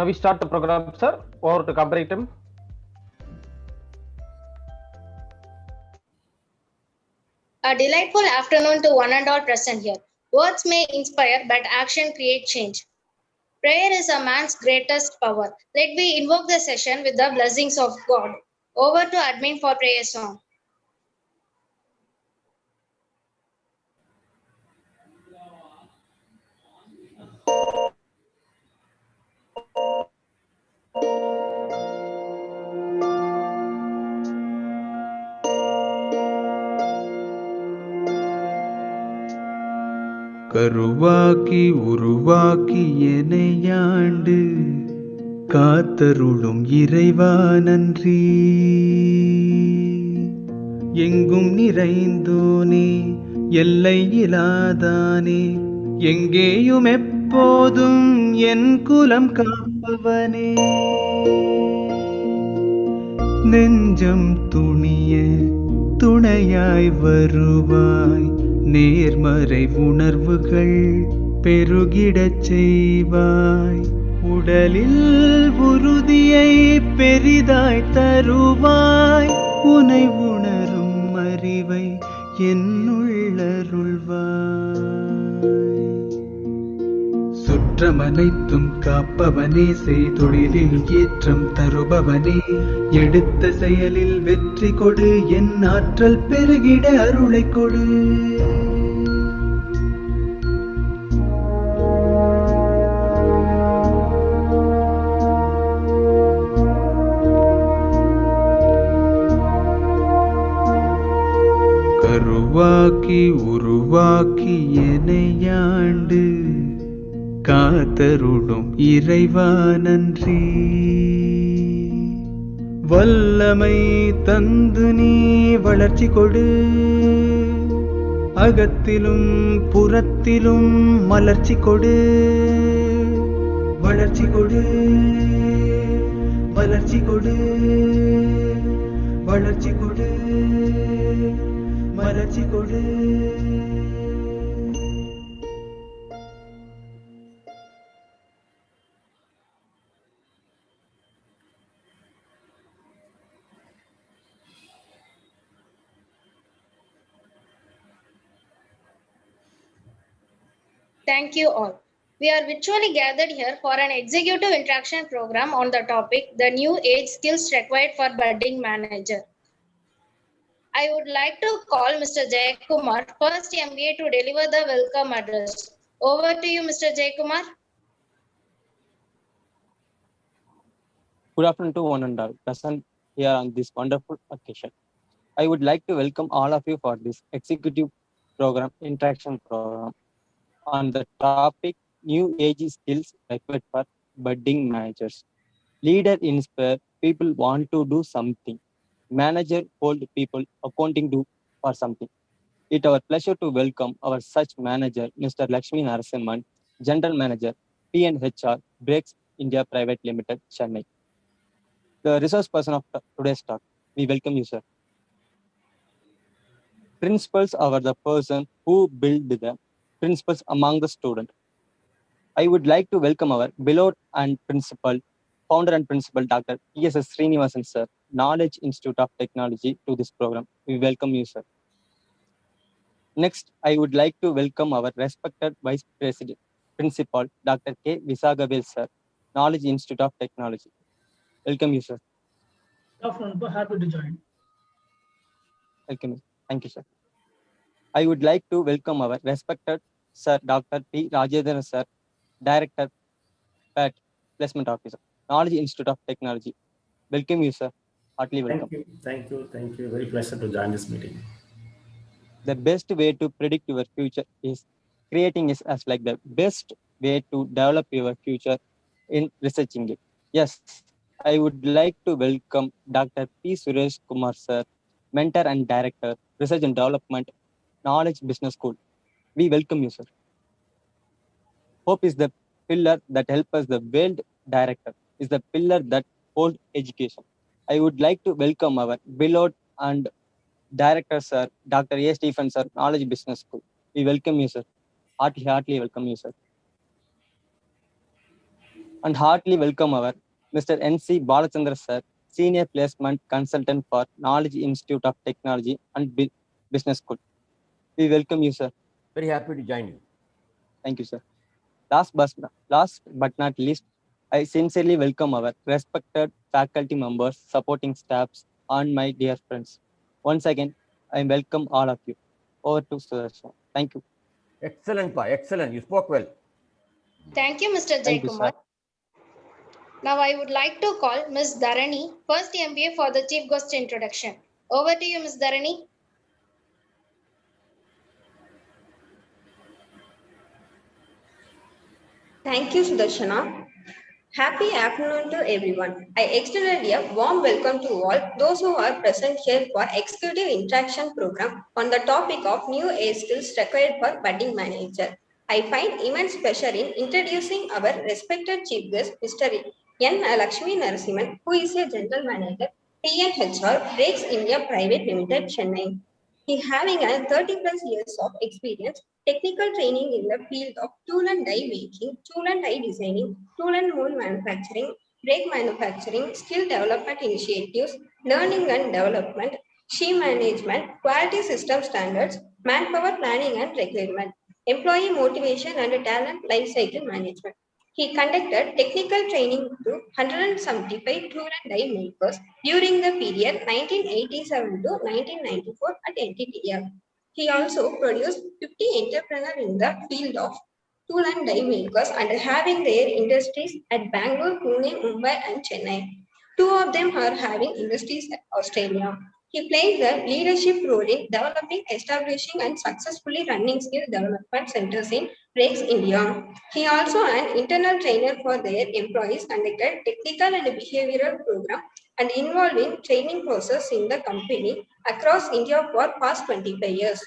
Now we start the program, sir. Over to complete him. A delightful afternoon to one and all present here. Words may inspire, but action creates change. Prayer is a man's greatest power. Let me invoke the session with the blessings of God. Over to admin for prayer song. கருவாக்கி உருவாக்கி எனையாண்டு காத்தருளும் இறைவா நன்றி. எங்கும் நிறைந்தோனே எல்லை இலாதானே, எங்கேயும் எப்போதும் என் குலம் காப்பவனே. நெஞ்சம் துணிய துணையாய் வருவாய், நேர்மறை உணர்வுகள் பெருகிடச் செய்வாய். உடலில் உறுதியை பெரிதாய் தருவாய், உனை உணரும் அறிவை என்னுள்ளருள்வாய். சுற்றமனைத்தும் காப்பவனே, செய்தொழிலில் ஏற்றம் தருபவனே, எடுத்த செயலில் வெற்றி கொடு, என் ஆற்றல் பெருகிட அருளை கொடு. கருவாக்கி உருவாக்கி எனையாண்டு காத்தருளும் இறைவா நன்றி. வல்லமை தந்து நீ வளர்ச்சி கொடு, அகத்திலும் புறத்திலும் மலர்ச்சி கொடு. வளர்ச்சி கொடு, வளர்ச்சி கொடு, வளர்ச்சி கொடு, மலர்ச்சி கொடு. Thank you all. We are virtually gathered here for an executive interaction program on the topic, the new age skills required for budding manager. I would like to call Mr. Jayakumar, first MBA, to deliver the welcome address. Over to you, Mr. Jayakumar. Good afternoon to one and all present here on this wonderful occasion. I would like to welcome all of you for this executive program, interaction program on the topic new age skills required for budding managers. Leader inspire people want to do something. Manager hold people accounting to for something. It's our pleasure to welcome our such manager, Mr.N.Lakshminarasimhan, General Manager, P&HR, Breaks India Private Limited, Chennai. The resource person of today's talk, we welcome you, sir. Principals are the person who build the principles among the student. I would like to welcome our beloved and principal, founder and principal, Dr. KBSS Srinivasan, sir, Knowledge Institute of Technology, to this program. We welcome you, sir. Next, I would like to welcome our respected Vice President, Principal, Dr. K. Visagavel, sir, Knowledge Institute of Technology. Welcome you, sir. Good afternoon, happy to join. Welcome. Thank you, sir. I would like to welcome our respected Sir Dr. P. Rajendran, sir, Director, PAT, Placement Officer, Knowledge Institute of Technology. Welcome you, sir. Heartily welcome. Thank you. Very pleasure to join this meeting. The best way to predict your future is creating it as like the best way to develop your future in researching it. Yes, I would like to welcome Dr. P. Suresh Kumar, sir, Mentor and Director, Research and Development, Knowledge Business School. We welcome you, sir. Hope is the pillar that helps us. The world director is the pillar that holds education. I would like to welcome our beloved and director, sir, Dr. A. Stephen, sir, Knowledge Business School. We welcome you, sir. Heartily welcome you, sir. And heartily welcome our Mr. N.C. Balachandra sir, Senior Placement Consultant for Knowledge Institute of Technology and Business School. We welcome you, sir. Very happy to join you. Thank you, sir. Last but not least, I sincerely welcome our respected faculty members, supporting staffs, and my dear friends. Once again, I welcome all of you. Over to Sudarshan. Thank you. Excellent, Pa. Excellent. You spoke well. Thank you, Mr. Thank you, Jaykumar. sir. Now I would like to call Ms. Dharani, first MBA, for the Chief Guest introduction. Over to you, Ms. Dharani. Thank you, Sudarshana. Happy afternoon to everyone. I extended a warm welcome to all those who are present here for Executive Interaction Program on the topic of new age skills required for budding manager. I find immense pleasure in introducing our respected chief guest, Mr.N.Lakshminarasimhan, who is a General Manager, TNHR, Brakes India Private Limited, Chennai. He having a 30 plus years of experience, technical training in the field of tool and die making, tool and die designing, tool and mold manufacturing, brake manufacturing, skill development initiatives, learning and development, SHE management, quality system standards, manpower planning and recruitment, employee motivation and talent life cycle management. He conducted technical training to 175 tool and die makers during the period 1987 to 1994 at NTTF. He also produced 50 entrepreneurs in the field of tool and die makers and having their industries at Bangalore, Pune, Mumbai and Chennai. Two of them are having industries at Australia. He plays the leadership role in developing, establishing and successfully running skill development centers in Brakes India. He also an internal trainer for their employees, conducted technical and behavioral program and involved in training process in the company across India for past 25 years.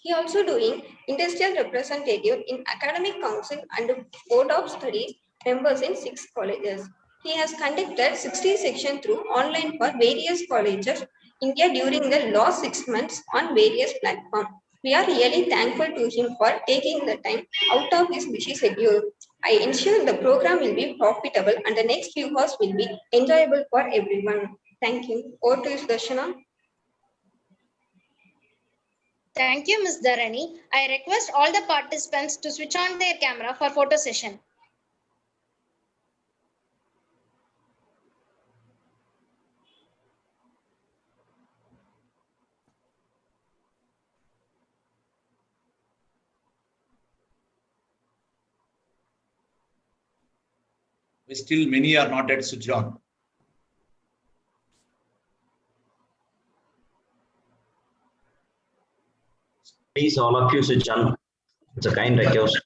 He also doing industrial representative in academic council and board of studies members in 6 colleges. He has conducted 60 section through online for various colleges India during the last 6 months on various platforms. We are really thankful to him for taking the time out of his busy schedule. I ensure the program will be profitable and the next few hours will be enjoyable for everyone. Thank you. Over to you, Sudarshana. Thank you, Ms. Dharani. I request all the participants to switch on their camera for photo session. Still, many are not yet switched on. Please, all of you switch on. It's a kind request.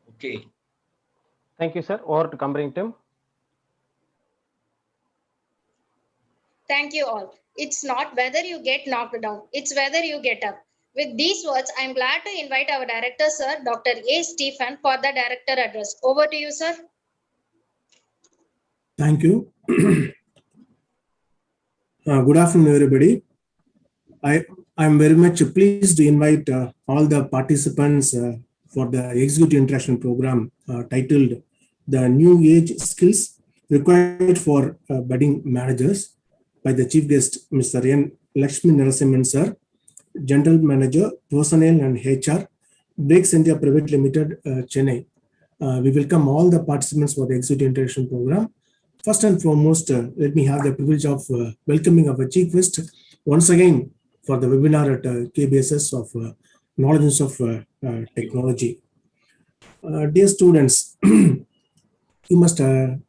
Okay. Thank you, sir. Over to comparing team. Thank you all. It's not whether you get knocked down, it's whether you get up. With these words, I'm glad to invite our director, sir, Dr. A. Stephen, for the director address. Over to you, sir. Thank you. Good afternoon, everybody. I'm very much pleased to invite all the participants for the Executive Interaction Program titled The New Age Skills Required for Budding Managers by the Chief Guest, Mr.N.Lakshminarasimhan, sir, General Manager, Personnel and HR, Brakes India Private Limited, Chennai. We welcome all the participants for the Executive Interaction Program. First and foremost, let me have the privilege of welcoming our Chief Guest once again for the webinar at KBSS of Knowledge of Technology. Dear students, you must get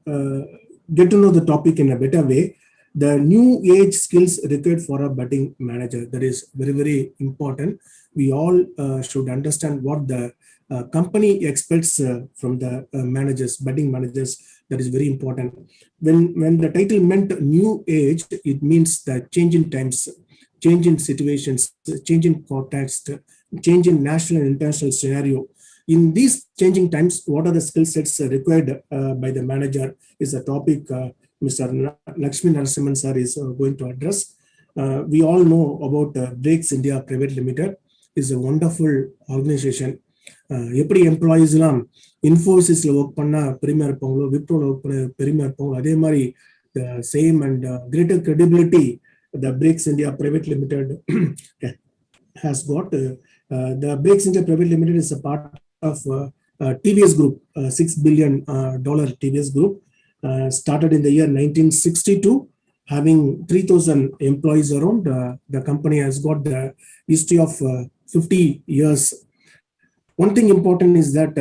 to know the topic in a better way. The new age skills required for a budding manager. That is very, very important. We all should understand what the company expects from the managers, budding managers. That is very important. When the title meant new age, it means the change in times, change in situations, change in context, change in national and international scenario. In these changing times, what are the skill sets required by the manager is a topic Mr. Lakshminarasimhan sir is going to address. we all know about Breaks India Private Limited is a wonderful organization. எப்படி எம்ப்ளாயீஸ்லாம் இன்ஃபோசிஸ்ல work பண்ணா பெருமையா இருப்பாங்களோ, விப்ரோல work பண்ண பெருமையா இருப்பாங்களோ, அதே மாதிரி the same and greater credibility the Breaks India Private Limited has got. The Breaks India Private Limited is a part of TVS Group, $6 billion TVS Group, started in the year 1962, having 3,000 employees around. The company has got the history of 50 years. One thing important is that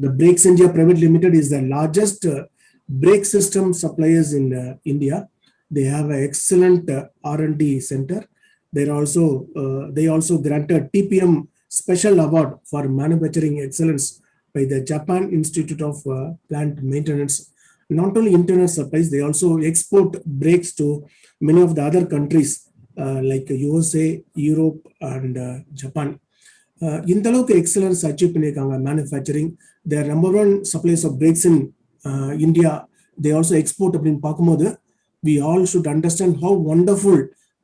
the Breaks India Private Limited is the largest brake system suppliers in India. They have an excellent R&D center. They also granted TPM Special Award for Manufacturing Excellence by the Japan Institute of Plant Maintenance. Not only internal supplies, they also export brakes to many of the other countries like USA, Europe, and Japan. இந்த அளவுக்கு excellence achieve பண்ணியிருக்காங்க manufacturing. Their number 1 supplies of brakes in India. They also export அப்படின்னு பார்க்கும்போது we all should understand how wonderful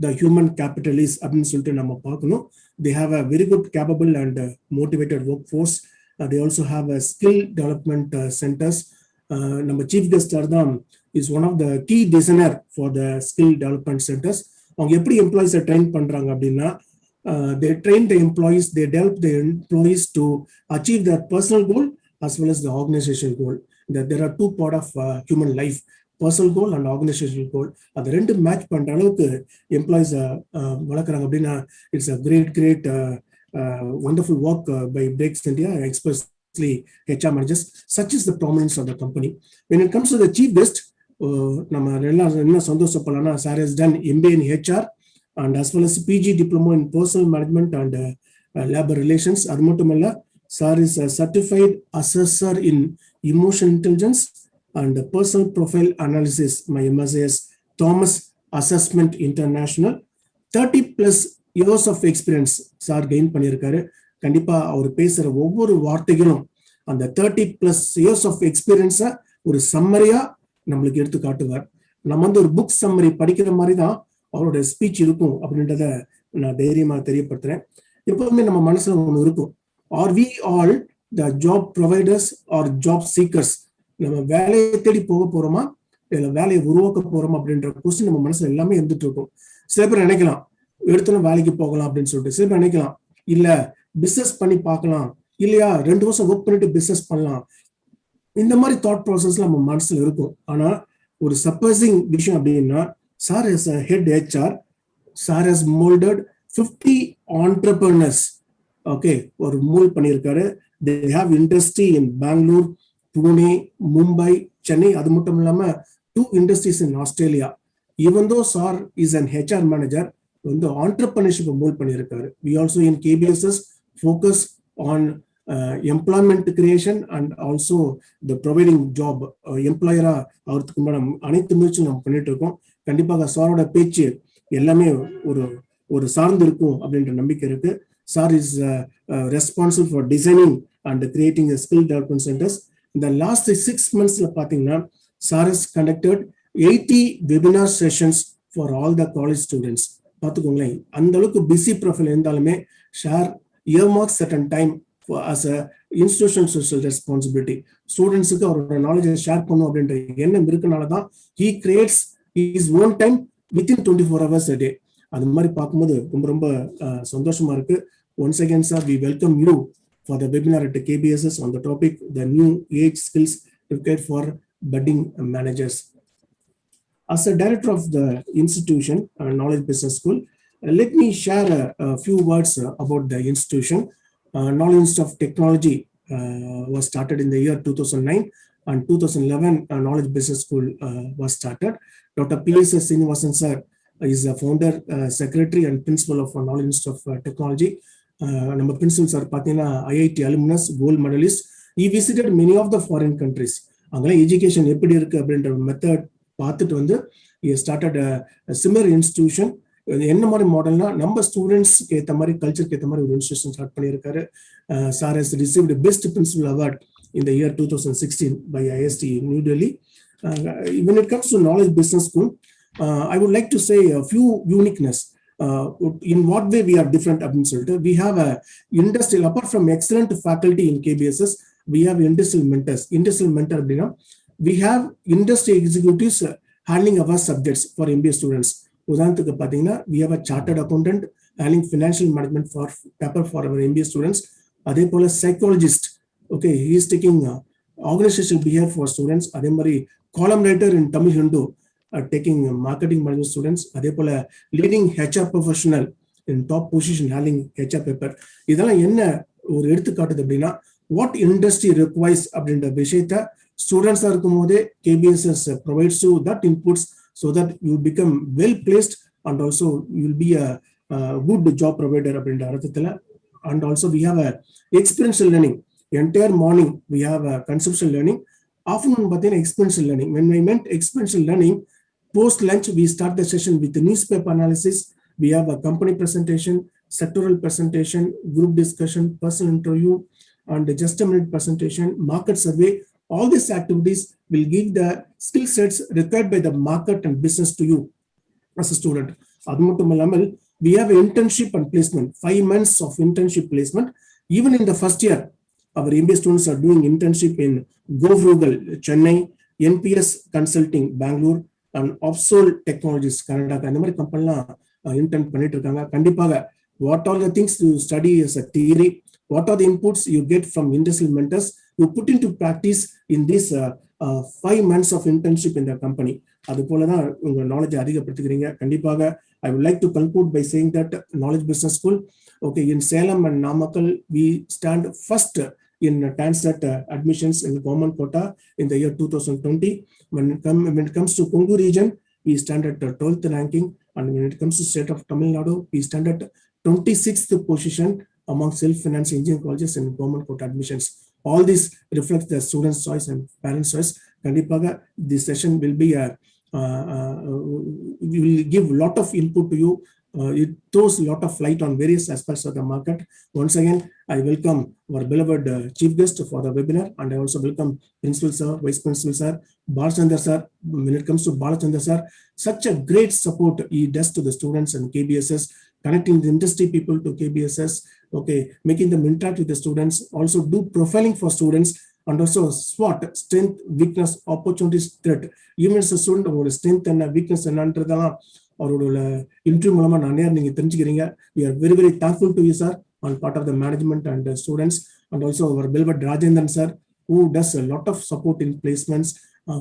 the human capital is அப்படின்னு சொல்லிட்டு நம்ம பார்க்கணும். They have a very good capable and motivated workforce. They also have a skill development centers. நம்ம chief gesture தான் is one of the key designer for the skill development centers. அவங்க எப்படி எம்ப்ளாயிஸை train பண்றாங்க அப்படின்னா, they train the employees, they develop the employees to achieve their personal goal as well as the organizational goal. That there are two part of human life, personal goal and organizational goal. அது ரெண்டு match பண்ற அளவுக்கு employees வளர்க்குறாங்க அப்படின்னா, it's a great wonderful work by Breaks India, especially HR managers. Such is the prominence of the company. When it comes to the chief guest, நம்ம எல்லாம் என்ன சந்தோஷப்படலாம்னா, sir has done MBA in HR and as well as PG diploma in personal management and labor relations. அது மட்டும் இல்ல, sir is a certified assessor in emotional intelligence and personal profile analysis, my MSAS Thomas Assessment International. 30 plus years of experience sir gain பண்ணியிருக்காரு. கண்டிப்பா அவர் பேசுற ஒவ்வொரு வார்த்தைகளும் அந்த 30 plus years of experience ஒரு சம்மரியா நம்மளுக்கு எடுத்து காட்டுவார். நம்ம வந்து ஒரு புக் சம்மரி படிக்கிற மாதிரி தான் அவரோட ஸ்பீச் இருக்கும் அப்படின்றத நான் தைரியமா தெரியப்படுத்துறேன். எப்பவுமே நம்ம மனசுல ஒண்ணு இருக்கும், are we all the job providers or job seekers? நம்ம வேலையை தேடி போக போறோமா இல்ல வேலையை உருவாக்க போறோமா அப்படின்ற கொஸ்டின் நம்ம மனசுல எல்லாமே இருந்துட்டு இருக்கும். சில பேர் நினைக்கலாம் எடுத்தோம் வேலைக்கு போகலாம் அப்படின்னு சொல்லிட்டு, சில பேர் நினைக்கலாம் இல்ல பிசினஸ் பண்ணி பார்க்கலாம், இல்லையா 2 வருஷம் ஒர்க் பண்ணிட்டு பிசினஸ் பண்ணலாம். இந்த மாதிரி தாட் ப்ராசஸ் நம்ம மனசுல இருக்கும். ஆனா ஒரு சர்ப்ரைசிங் விஷயம் அப்படின்னா, Sir is a head HR. Sir has molded 50 entrepreneurs. Okay, or mold பண்ணிருக்காரு. They have industry in Bangalore, Pune, Mumbai, Chennai. அது மட்டும் இல்லாம 2 industries in Australia. Even though Sir is an HR manager, வந்து entrepreneurship mold பண்ணிருக்காரு. We also in KBSS focus on employment creation and also the providing job. எம்ப்ளாயரா அவருக்கு நம்ம அனைத்து முயற்சியும் நம்ம பண்ணிட்டு இருக்கோம். கண்டிப்பாக சாரோட பேச்சு எல்லாமே ஒரு சார்ந்து இருக்கும் அப்படின்ற நம்பிக்கை இருக்கு. Sir is responsible for designing and creating skill development centres. இந்த லாஸ்ட் 6 monthsல பாத்தீங்கன்னா, sir is conducted 80 webinar sessions for all the college students. பார்த்துக்கோங்களேன், அந்த அளவுக்கு பிஸி ப்ரொஃபைல் இருந்தாலுமே sir earmarks certain time as a institutional social responsibility. ஸ்டூடெண்ட்ஸுக்கு அவரோட நாலேஜை ஷேர் பண்ணும் அப்படின்ற எண்ணம் இருக்கனால தான் he creates his own time within 24 hours a day. அது மாதிரி பார்க்கும்போது ரொம்ப சந்தோஷமா இருக்கு. Once again, sir, we welcome you for the webinar at the KBSS on the topic the new age skills required for budding managers. As a director of the institution, Knowledge Business School, let me share a few words about the institution. Knowledge Institute of Technology was started in the year 2009, and 2011 Knowledge Business School was started. Dr. P.S. Srinivasan sir is the founder, secretary and principal of Knowledge Institute of Technology. Number principal sir pathina IIT alumnus, gold medalist. He visited many of the foreign countries. Angala education eppadi irukku அப்படின்ற method பார்த்துட்டு வந்து he started a similar institution. என்ன மாதிரி மாடல்னா, நம்ம ஸ்டூடெண்ட்ஸ்க்கு ஏற்ற மாதிரி கல்ச்சருக்கு ஏற்ற மாதிரி ஒரு இன்ஸ்டிடியூஷன் ஸ்டார்ட் பண்ணியிருக்காரு. Sir has received best principal award in the year 2016 by IST New Delhi. When it comes to Knowledge Business School, I would like to say a few uniqueness. In what way we are different அப்படின்னு சொல்லிட்டு we have a industrial, apart from excellent faculty in KBSS, we have industrial mentors. Industrial mentor அப்படின்னா we have industry executives handling our subjects for MBA students. உதாரணத்துக்கு பார்த்தீங்கன்னா we have a chartered accountant handling financial management for paper for our MBA students. அதே போல psychologist, okay, he is taking organizational behavior for students. அதே மாதிரி column writer in Tamil Hindu taking marketing management students. அதே போல leading HR professional in top position handling HR paper. இதெல்லாம் என்ன ஒரு எடுத்துக்காட்டுது அப்படின்னா what industry requires அப்படின்ற விஷயத்தை ஸ்டூடெண்ட்ஸா இருக்கும் போதே KBSS provides you that inputs so that you become well placed and also you will be a good job provider அப்படின்ற அர்த்தத்துல. And also we have a experiential learning. Entire morning we have a conceptual learning. Afternoon பார்த்தீங்கன்னா experiential learning. When I meant experiential learning, post lunch we start the session with the newspaper analysis. We have a company presentation, sectoral presentation, group discussion, personal interview, and just a minute presentation, market survey. All these activities will give the skill sets required by the market and business to you as a student. அது மட்டும் இல்லாமல் we have internship and placement, 5 months of internship placement. Even in the first year, our MBA students are doing internship in Go Frugal, Chennai, NPS Consulting, Bangalore, and Offshore Technologies, Canada. அந்த மாதிரி கம்பெனிலாம் intern பண்ணிட்டு இருக்காங்க. கண்டிப்பாக what are the things you study as a theory, what are the inputs you get from industrial mentors, you put into practice in this 5 months of internship in the company. அது போல தான் உங்க knowledge அதிகப்படுத்திக்கிறீங்க. கண்டிப்பாக I would like to conclude by saying that Knowledge Business School, okay, in Salem and Namakkal, we stand first in TANSET admissions in government quota in the year 2020. When it comes to Kongu region, we stand at 12th ranking, and when it comes to state of Tamil Nadu, we stand at 26th position among self-financed engineering colleges in government quota admissions. All this reflects the students' choice and parents' choice. Kandipaga, this session will be we will give a lot of input to you. It throws a lot of light on various aspects of the market. Once again, I welcome our beloved chief guest for the webinar, and I also welcome Principal Sir, Vice Principal Sir, Balachandra Sir. When it comes to Balachandra Sir, such a great support he does to the students and KBSS, connecting the industry people to KBSS, okay, making them interact with the students, also do profiling for students, and also SWOT, strength, weakness, opportunities, threat. Even as a student, our strength and weakness என்னன்றதெல்லாம் அவரோட interview மூலமா நிறைய நீங்க தெரிஞ்சுக்கிறீங்க. We are very, very thankful to you, sir, on part of the management and the students, and also our beloved Rajendran sir, who does a lot of support in placements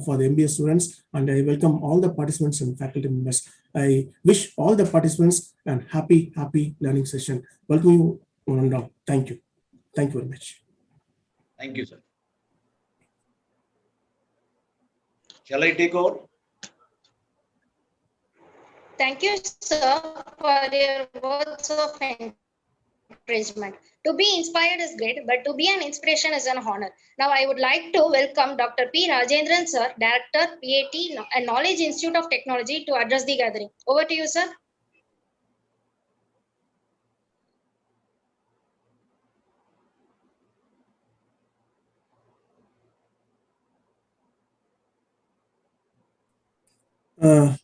for the MBA students. And I welcome all the participants and faculty members. I wish all the participants a happy learning session. Welcome you, one and all. Thank you. Thank you very much. Thank you, sir. Shall I take over? Thank you, sir, for your words of encouragement. To be inspired is great, but to be an inspiration is an honor. Now, I would like to welcome Dr. P. Rajendran, sir, Director, PAT, and Knowledge Institute of Technology, to address the gathering. Over to you, sir.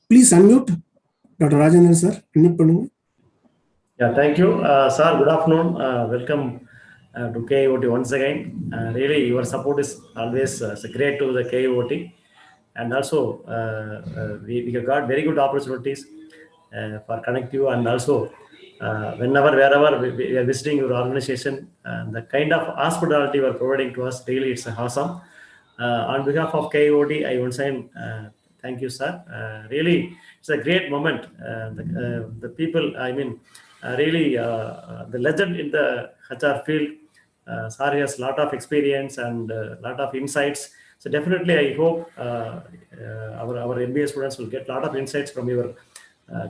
Please unmute Dr. Rajendran sir. Unmute பண்ணுங்க. Yeah, thank you, sir. Good afternoon. Welcome to KIOT once again. Really, your support is always great to the KIOT, and also we got very good opportunities for connect you, and also whenever, wherever we are visiting your organization, the kind of hospitality you are providing to us, really, it's awesome. On behalf of KIOT, I once again thank you, sir. Really, it's a great moment. The people, I mean, really, the legend in the HR field, sir has a lot of experience and a lot of insights. So definitely, I hope our MBA students will get a lot of insights from your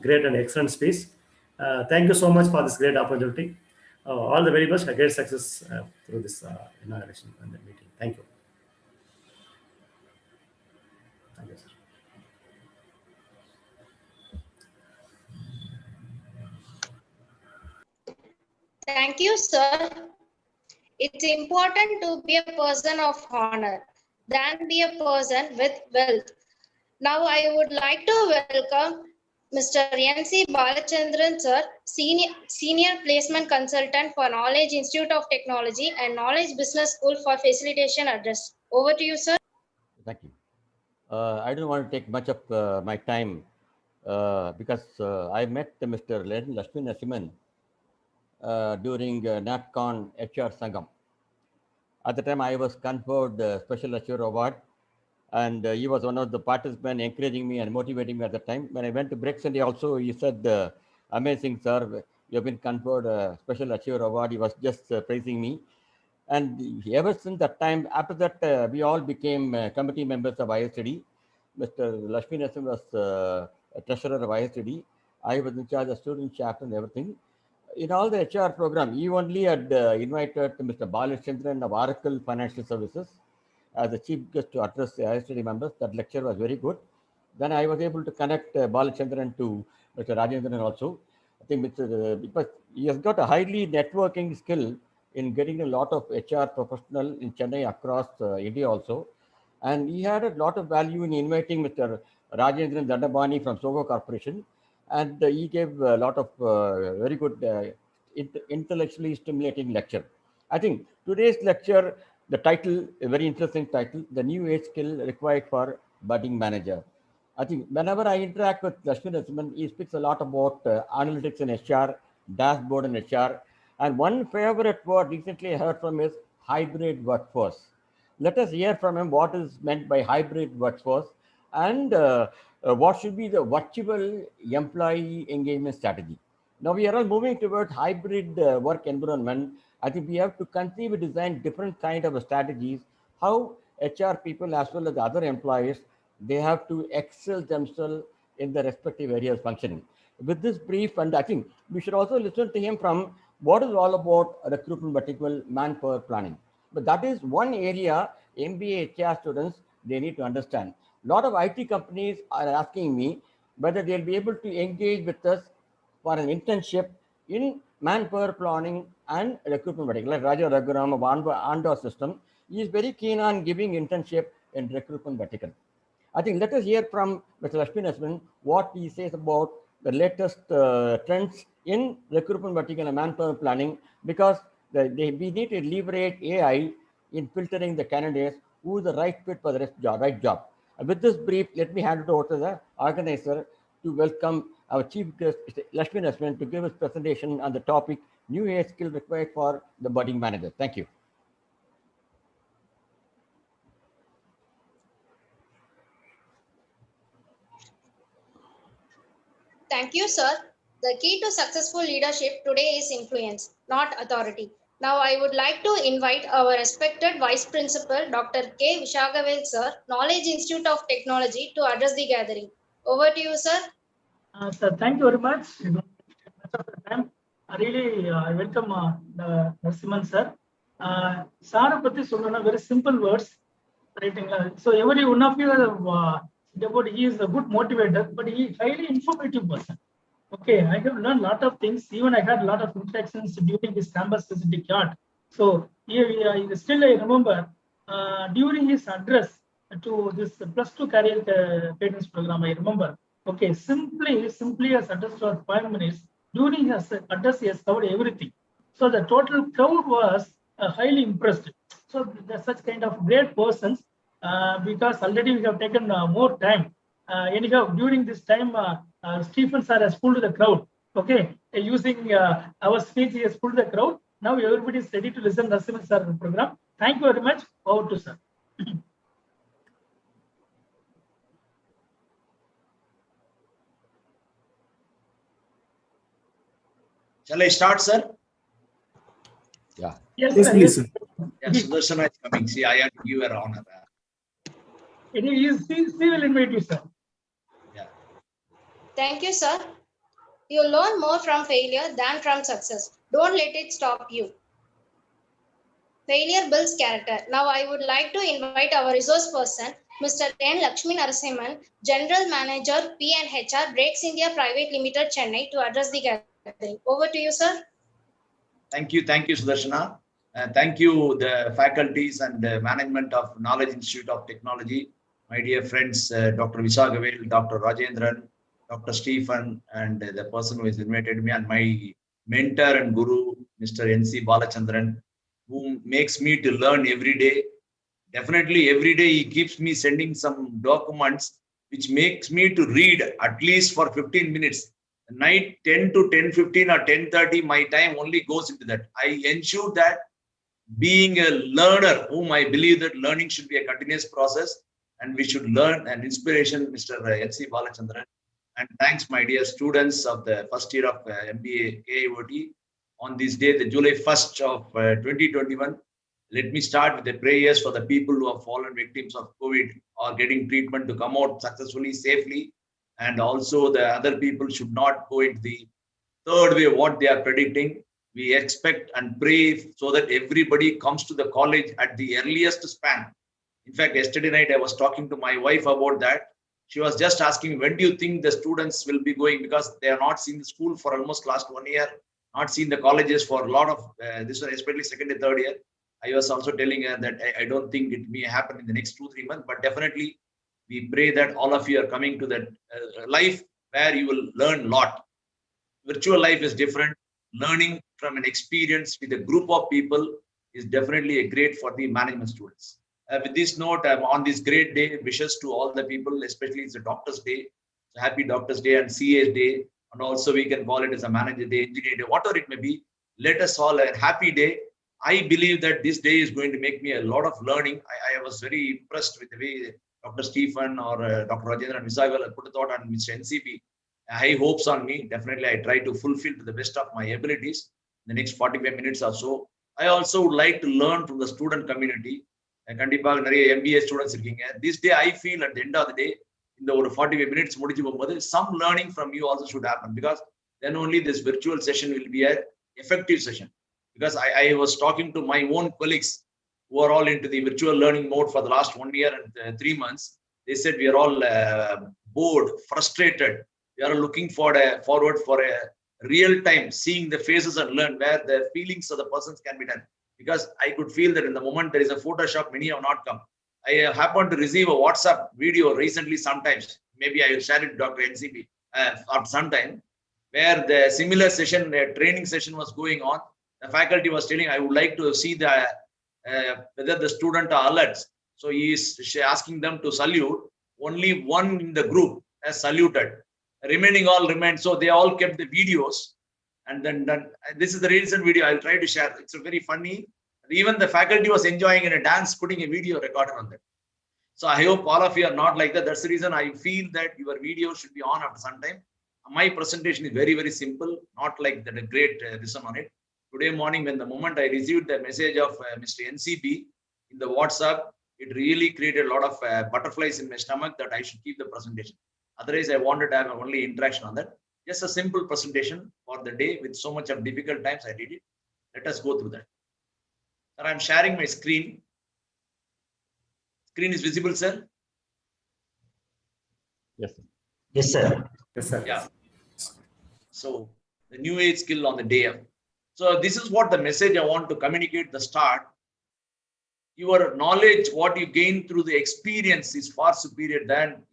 great and excellent speech. Thank you so much for this great opportunity. All the very best, great success through this inauguration and the meeting. Thank you. Thank you, sir. Thank you, sir. It's important to be a person of honor than be a person with wealth. Now I would like to welcome Mr. N.C. Balachandran sir, Senior Placement Consultant for Knowledge Institute of Technology and Knowledge Business School for facilitation address. Over to you, sir. Thank you. I don't want to take much of my time because I met Mr. Lakshminarasimhan during NatCon HR Sangam. At the time, I was conferred the Special Achiever Award, and he was one of the participants encouraging me and motivating me at the time. When I went to Breaks India also, he said, amazing, sir, you have been conferred a Special Achiever Award. He was just praising me. And ever since that time, after that, we all became committee members of ISTD. Mr. Lakshminarasimhan was treasurer of ISTD. I was in charge of student chapter and everything. In all the HR program, he only had invited Mr. Balachandran of Oracle Financial Services as the chief guest to address the ISTD members. That lecture was very good. Then I was able to connect Balachandran to Mr. Rajendran also. I think because he has got a highly networking skill in getting a lot of HR professional in Chennai across India also. And he had a lot of value in inviting Mr. Rajendran Dandabani from Sogo Corporation. And he gave a lot of very good intellectually stimulating lecture. I think today's lecture, the title, a very interesting title, the new age skill required for budding manager. I think whenever I interact with Lakshminarasimhan, he speaks a lot about analytics in HR, dashboard in HR. And one favorite word recently I heard from is hybrid workforce. Let us hear from him what is meant by hybrid workforce and what should be the virtual employee engagement strategy. Now we are all moving towards hybrid work environment. I think we have to conceive and design different kind of strategies, how HR people as well as other employees, they have to excel themselves in the respective areas functioning. With this brief, and I think we should also listen to him from what is all about recruitment vertical manpower planning. But that is one area MBA HR students, they need to understand. A lot of IT companies are asking me whether they'll be able to engage with us for an internship in manpower planning and recruitment vertical. Like Raja Raghuram of Ando system, he is very keen on giving internship in recruitment vertical. I think let us hear from Mr. Lakshminarasimhan what he says about the latest trends in recruitment vertical and manpower planning, because we need to leverage AI in filtering the candidates who is the right fit for the right job. With this brief, let me hand it over to the organizer to welcome our chief guest, Mr. Lakshminarasimhan, to give his presentation on the topic, new AI skill required for the budding manager. Thank you. Thank you, sir. The key to successful leadership today is influence, not authority. Now I would like to invite our respected Vice Principal, Dr. K. Vishagavel, sir, Knowledge Institute of Technology, to address the gathering. Over to you, sir. Sir, thank you very much. Really, I welcome the Narasimhan sir. Sir, very simple words. So every one of you, he is a good motivator, but he is highly informative person. Okay, I have learned a lot of things. Even I had a lot of interactions during this campus specific yard. So still I remember during his address to this +2 career guidance program, I remember. Okay, simply as address for 5 minutes. During his address, he has covered everything. So the total crowd was highly impressed. So there's such kind of great persons because already we have taken more time. Anyhow, during this time, Stephen sir has pulled the crowd. Okay, using our speech, he has pulled the crowd. Now everybody is ready to listen to Narasimhan sir program. Thank you very much. Over to sir. Shall I start, sir? Yeah. Yes, Yes, sir. please, Yes. sir. Yeah, Sudarshana is coming. See, I have to give her honor. He will invite you, sir. Yeah. Thank you, sir. You learn more from failure than from success. Don't let it stop you. Failure builds character. Now I would like to invite our resource person, Mr.N.Lakshminarasimhan, General Manager P&HR Breaks India Private Limited, Chennai, to address the gathering. Over to you, sir. Thank you, Sudarshana. Thank you, the faculties and the management of Knowledge Institute of Technology, my dear friends, Dr. Visagavel, Dr. Rajendran, Dr. Stephen, and the person who has invited me, and my mentor and guru, Mr. N.C. Balachandran, who makes me to learn every day. Definitely every day he keeps me sending some documents which makes me to read at least for 15 minutes. Night 10 to 10:15 or 10:30, my time only goes into that. I ensure that being a learner, whom I believe that learning should be a continuous process and we should learn, an inspiration, Mr. N.C. Balachandran. And thanks, my dear students of the first year of MBA KIOT. On this day, the July 1st of 2021, let me start with the prayers for the people who have fallen victims of COVID or getting treatment to come out successfully, safely. And also the other people should not go into the third wave, what they are predicting. We expect and pray so that everybody comes to the college at the earliest span. In fact, yesterday night, I was talking to my wife about that. She was just asking, when do you think the students will be going? Because they are not seen the school for almost last 1 year, not seen the colleges for a lot of this one, especially second and third year. I was also telling her that I don't think it may happen in the next 2-3 months, but definitely we pray that all of you are coming to that life where you will learn a lot. Virtual life is different. Learning from an experience with a group of people is definitely a great for the management students. With this note, on this great day, wishes to all the people, especially it's a Doctor's Day. So happy Doctor's Day and CA's Day. And also we can call it as a Manager Day, Engineer Day, whatever it may be. Let us all a happy day. I believe that this day is going to make me a lot of learning. I was very impressed with the way Dr. Stephen or Dr. Rajendran Visagavel put a thought on Mr. NCB. High hopes on me. Definitely, I try to fulfill to the best of my abilities in the next 45 minutes or so. I also would like to learn from the student community. MBA students. This day, I feel at the end of the day, in the 45 minutes, some learning from you also should happen, because then only this virtual session will be an effective session. Because I was talking to my own colleagues who are all into the virtual learning mode for the last 1 year and 3 months. They said we are all bored, frustrated. We are looking forward for a real time, seeing the faces and learn where the feelings of the persons can be done. Because I could feel that in the moment there is a Photoshop, many have not come. I happened to receive a WhatsApp video recently sometimes. Maybe I will share it to Dr. NCB at some time, where the similar session, a training session was going on. The faculty was telling, I would like to see the whether the student are alerts. So he is asking them to salute. Only one in the group has saluted. Remaining all remained. So they all kept the videos. And then this is the recent video I'll try to share. It's a very funny. Even the faculty was enjoying in a dance, putting a video recorder on that. So I hope all of you are not like that. That's the reason I feel that your video should be on after some time. My presentation is very, very simple, not like that a great listen on it. Today morning, when the moment I received the message of Mr. NCB in the WhatsApp, it really created a lot of butterflies in my stomach that I should keep the presentation. Otherwise, I wanted to have only interaction on that. Just a simple presentation for the day with so much of difficult times I did it. Let us go through that. Sir, I'm sharing my screen. Screen is visible, sir? Yes, sir. Yes, sir. Yes, sir. Yeah. So the new age skill on the day of. So this is what the message I want to communicate at the start. Your knowledge, what you gain through the experience, is far superior than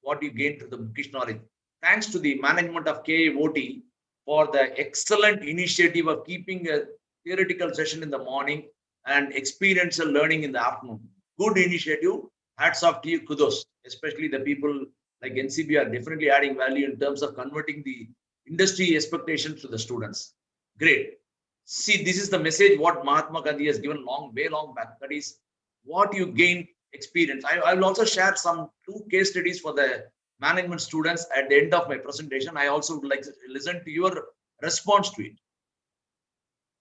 what you gain through the bookish knowledge. Thanks to the management of KIOT for the excellent initiative of keeping a theoretical session in the morning and experiential learning in the afternoon. Good initiative. Hats off to you, kudos. Especially the people like NCB are definitely adding value in terms of converting the industry expectations to the students. Great. See, this is the message what Mahatma Gandhi has given way long back. That is what you gain experience. I will also share some 2 case studies for the management students at the end of my presentation. I also would like to listen to your response to it.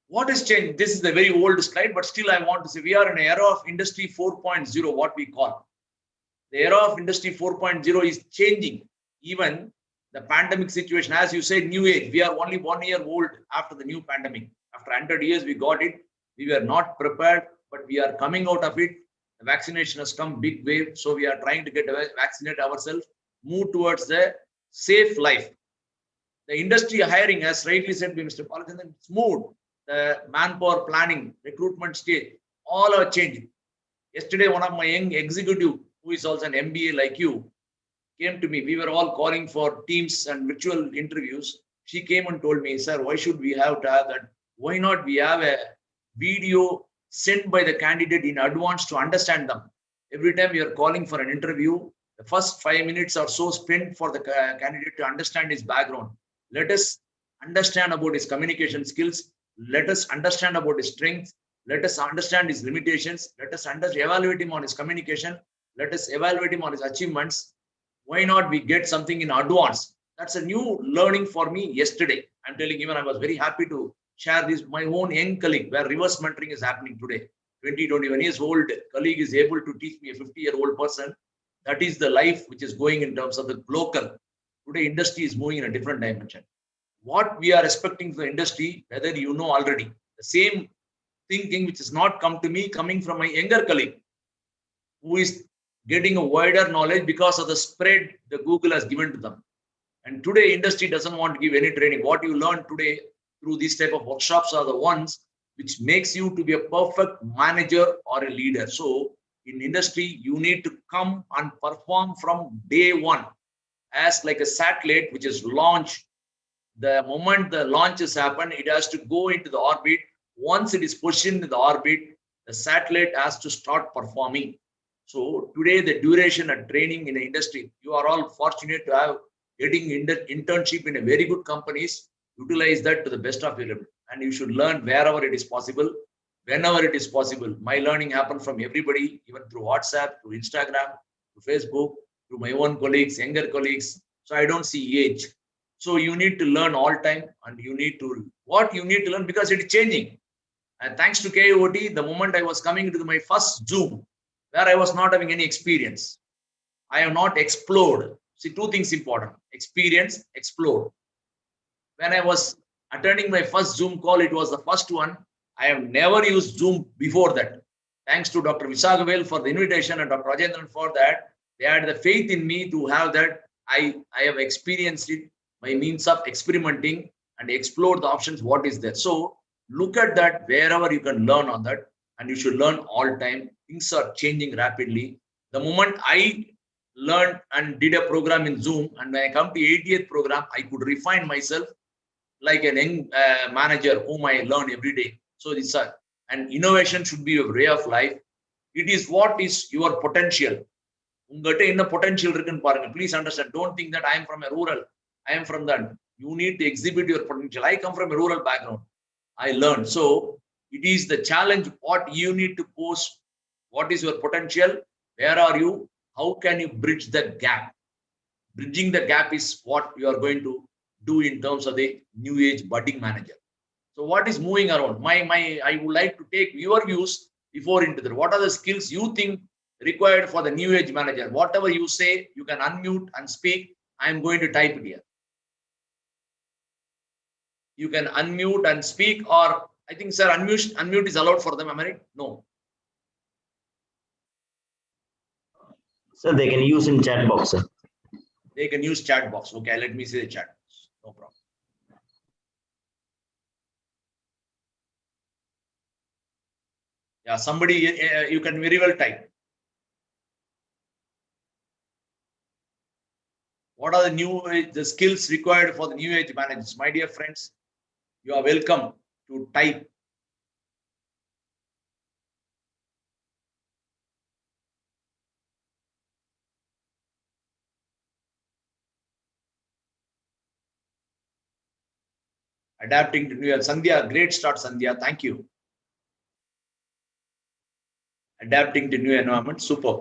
What has changed? This is a very old slide, but still I want to say we are in an era of industry 4.0, what we call. The era of industry 4.0 is changing. Even the pandemic situation, as you said, new age, we are only 1 year old after the new pandemic. After 100 years, we got it. We were not prepared, but we are coming out of it. The vaccination has come big wave. So we are trying to get vaccinate ourselves, move towards the safe life. The industry hiring, as rightly said by Mr. Balachandran, it's moved. The manpower planning, recruitment stage, all are changing. Yesterday, one of my young executive who is also an MBA like you, came to me. We were all calling for Teams and virtual interviews. She came and told me, sir, why should we have to have that? Why not we have a video sent by the candidate in advance to understand them? Every time we are calling for an interview, the first 5 minutes or so spent for the candidate to understand his background. Let us understand about his communication skills. Let us understand about his strengths. Let us understand his limitations. Let us evaluate him on his communication. Let us evaluate him on his achievements. Why not we get something in advance? That's a new learning for me yesterday. I'm telling you, I was very happy to share this. My own young colleague, where reverse mentoring is happening today. 21 years old colleague is able to teach me a 50-year-old person. That is the life which is going in terms of the local. Today, industry is moving in a different dimension. What we are expecting from the industry, whether you know already, the same thinking which has not come to me, coming from my younger colleague, who is getting a wider knowledge because of the spread that Google has given to them. And today, industry doesn't want to give any training. What you learn today through these type of workshops are the ones which makes you to be a perfect manager or a leader. So in industry, you need to come and perform from day one as like a satellite which is launched. The moment the launches happen, it has to go into the orbit. Once it is positioned in the orbit, the satellite has to start performing. So today, the duration and training in the industry, you are all fortunate to have getting internship in a very good companies. Utilize that to the best of your ability, and you should learn wherever it is possible, whenever it is possible. My learning happened from everybody, even through WhatsApp, through Instagram, through Facebook, through my own colleagues, younger colleagues. So I don't see age. So you need to learn all time, and you need to what you need to learn because it is changing. And thanks to KOT, the moment I was coming into my first Zoom, where I was not having any experience, I have not explored. See, two things important: experience, explore. When I was attending my first Zoom call, it was the first one. I have never used Zoom before that. Thanks to Dr. Visagavel for the invitation and Dr. Rajendran for that. They had the faith in me to have that. I have experienced it by means of experimenting and explore the options, what is there. So look at that wherever you can learn on that, and you should learn all time. Things are changing rapidly. The moment I learned and did a program in Zoom, and when I come to 80th program, I could refine myself like an young manager whom I learn every day. So this and innovation should be a way of life. It is what is your potential. உங்ககிட்ட என்ன potential இருக்குன்னு பாருங்க. Please understand. Don't think that I am from a rural. I am from that. You need to exhibit your potential. I come from a rural background. I learned. So it is the challenge. What you need to post. What is your potential? Where are you? How can you bridge the gap? Bridging the gap is what you are going to do in terms of the new age budding manager. So what is moving around? I would like to take your views before into that. What are the skills you think required for the new age manager? Whatever you say, you can unmute and speak. I am going to type it here. You can unmute and speak, or I think, sir, unmute is allowed for them. Am I right? No. So they can use in chat box, sir. They can use chat box. Okay, let me see the chat box. No problem. Yeah, somebody, you can very well type. What are the skills required for the new age managers? My dear friends, you are welcome to type. Adapting to new age. Sandhya, great start, Sandhya. Thank you. Adapting to new environment, super.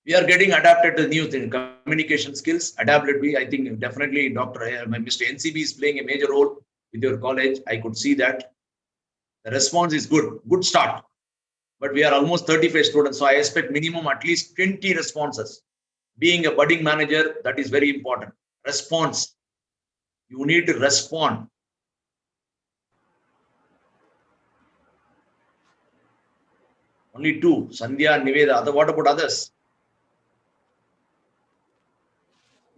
We are getting adapted to new things. Communication skills, adaptability. I think definitely Mr. NCB is playing a major role with your college. I could see that. The response is good. Good start. But we are almost 35 students, so I expect minimum at least 20 responses. Being a budding manager, that is very important. Response. You need to respond. Only two, Sandhya and Niveda. What about others?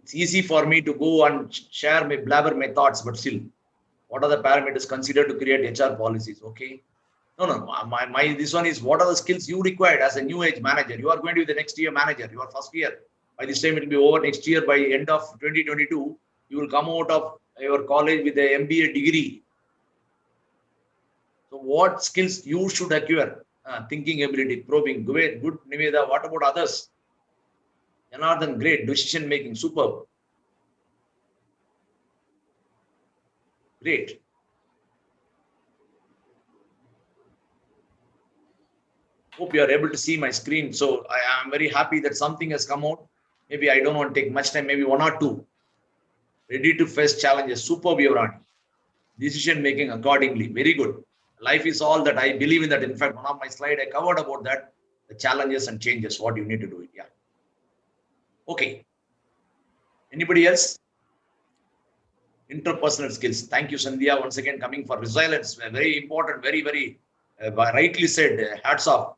It's easy for me to go and share blabber my thoughts, but still, what are the parameters considered to create HR policies? Okay. My this one is what are the skills you required as a new age manager? You are going to be the next year manager. You are first year. By this time it will be over next year. By end of 2022, you will come out of your college with a MBA degree. So what skills you should acquire? Thinking ability, probing, good, Niveda. What about others? Janardhan, great. Decision making, superb. Great. Hope you are able to see my screen. So I am very happy that something has come out. Maybe I don't want to take much time, maybe 1 or 2. Ready to face challenges. Superb, Yoran. Decision making accordingly. Very good. Life is all that. I believe in that. In fact, one of my slides I covered about that. The challenges and changes, what you need to do it. Yeah. Okay. Anybody else? Interpersonal skills. Thank you, Sandhya. Once again, coming for resilience. Very important. Very rightly said. Hats off,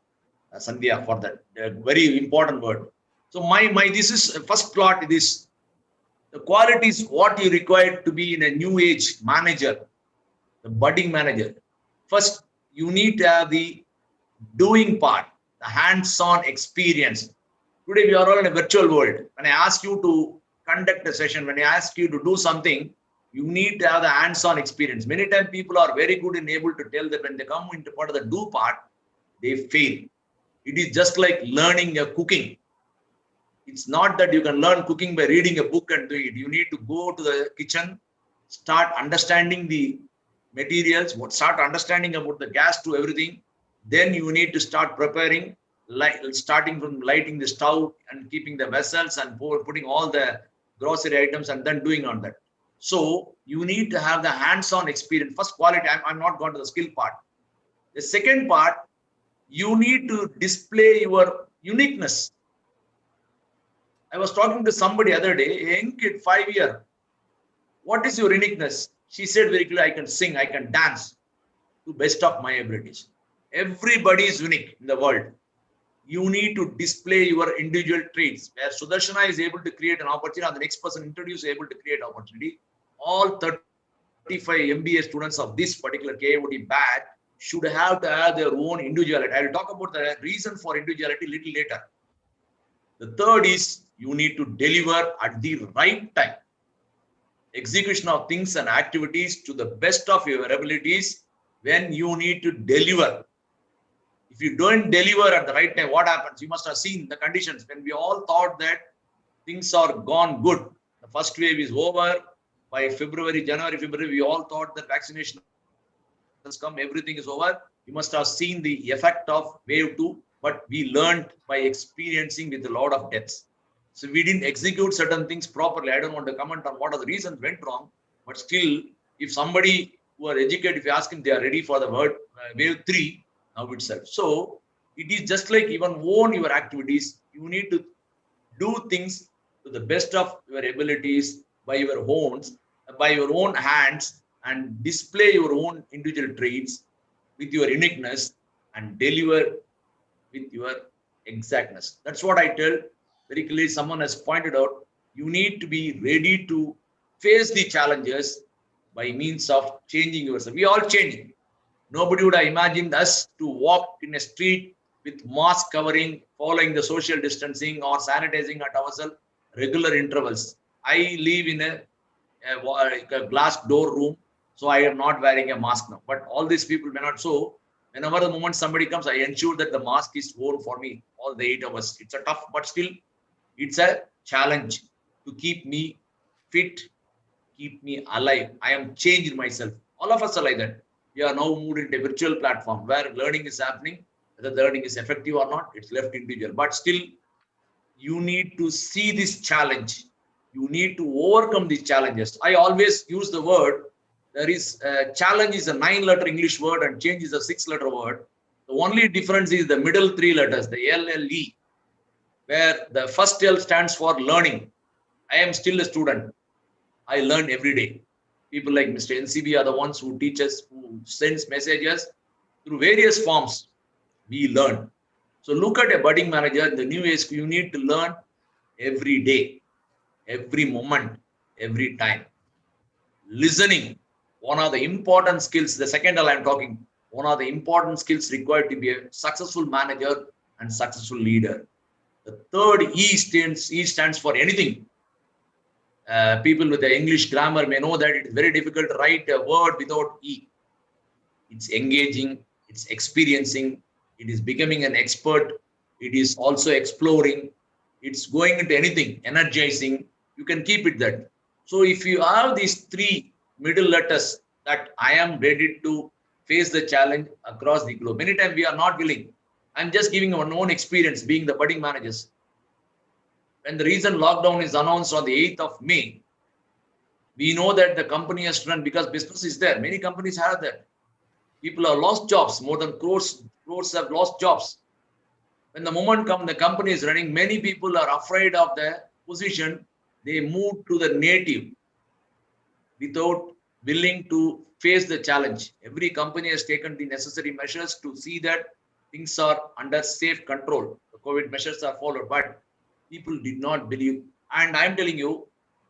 Sandhya, for that. Very important word. So this is first plot. This the qualities what you require to be in a new age manager, the budding manager. First, you need to have the doing part, the hands-on experience. Today we are all in a virtual world. When I ask you to conduct a session, when I ask you to do something, you need to have the hands-on experience. Many times people are very good and able to tell that when they come into part of the do part, they fail. It is just like learning a cooking. It's not that you can learn cooking by reading a book and doing it. You need to go to the kitchen, start understanding the materials, start understanding about the gas to everything. Then you need to start preparing, starting from lighting the stove and keeping the vessels and putting all the grocery items and then doing on that. So you need to have the hands-on experience. First quality, I'm not going to the skill part. The second part, you need to display your uniqueness. I was talking to somebody other day, a young kid, 5-year. What is your uniqueness? She said very clearly, I can sing, I can dance to best of my abilities. Everybody is unique in the world. You need to display your individual traits. Where Sudarshana is able to create an opportunity, and the next person introduced is able to create opportunity. All 35 MBA students of this particular KIOT batch should have to have their own individuality. I will talk about the reason for individuality a little later. The third is you need to deliver at the right time. Execution of things and activities to the best of your abilities when you need to deliver. If you don't deliver at the right time, what happens? You must have seen the conditions when we all thought that things are gone good. The first wave is over. By January, February, we all thought that vaccination has come, everything is over. You must have seen the effect of wave 2, but we learned by experiencing with a lot of deaths. So we didn't execute certain things properly. I don't want to comment on what are the reasons went wrong, but still, if somebody who are educated, if you ask them, they are ready for the wave 3 now itself. So it is just like even own your activities. You need to do things to the best of your abilities by your own hands, and display your own individual traits with your uniqueness and deliver with your exactness. That's what I tell very clearly. Someone has pointed out, you need to be ready to face the challenges by means of changing yourself. We all changing. Nobody would have imagined us to walk in a street with mask covering, following the social distancing or sanitizing at ourselves regular intervals. I live in a glass door room, so I am not wearing a mask now. But all these people may not. So whenever the moment somebody comes, I ensure that the mask is worn for me all the 8 hours. It's a tough, but still it's a challenge to keep me fit, keep me alive. I am changed myself. All of us are like that. We are now moved into a virtual platform where learning is happening. Whether the learning is effective or not, it's left individual. But still, you need to see this challenge. You need to overcome these challenges. I always use the word, there is challenge is a 9-letter English word and change is a 6-letter word. The only difference is the middle 3 letters, the LLE, where the first L stands for learning. I am still a student. I learn every day. People like Mr. NCB are the ones who teach us, who sends messages through various forms. We learn. So look at a budding manager in the new age. You need to learn every day, every moment, every time. Listening, one of the important skills. The second L I'm talking. one of the important skills required to be a successful manager and successful leader. The third E stands for anything. People with the English grammar may know that it is very difficult to write a word without E. It's engaging, it's experiencing, it is becoming an expert, it is also exploring, it's going into anything, energizing. You can keep it that. So if you have these three middle letters, that I am ready to face the challenge across the globe. Many times we are not willing. I'm just giving our own experience being the budding managers. When the recent lockdown is announced on the 8th of May, we know that the company has run because business is there. Many companies have that. People have lost jobs. More than crores have lost jobs. When the moment comes, the company is running, many people are afraid of the position. They move to the native without willing to face the challenge. Every company has taken the necessary measures to see that things are under safe control. The COVID measures are followed, but people did not believe. And I'm telling you,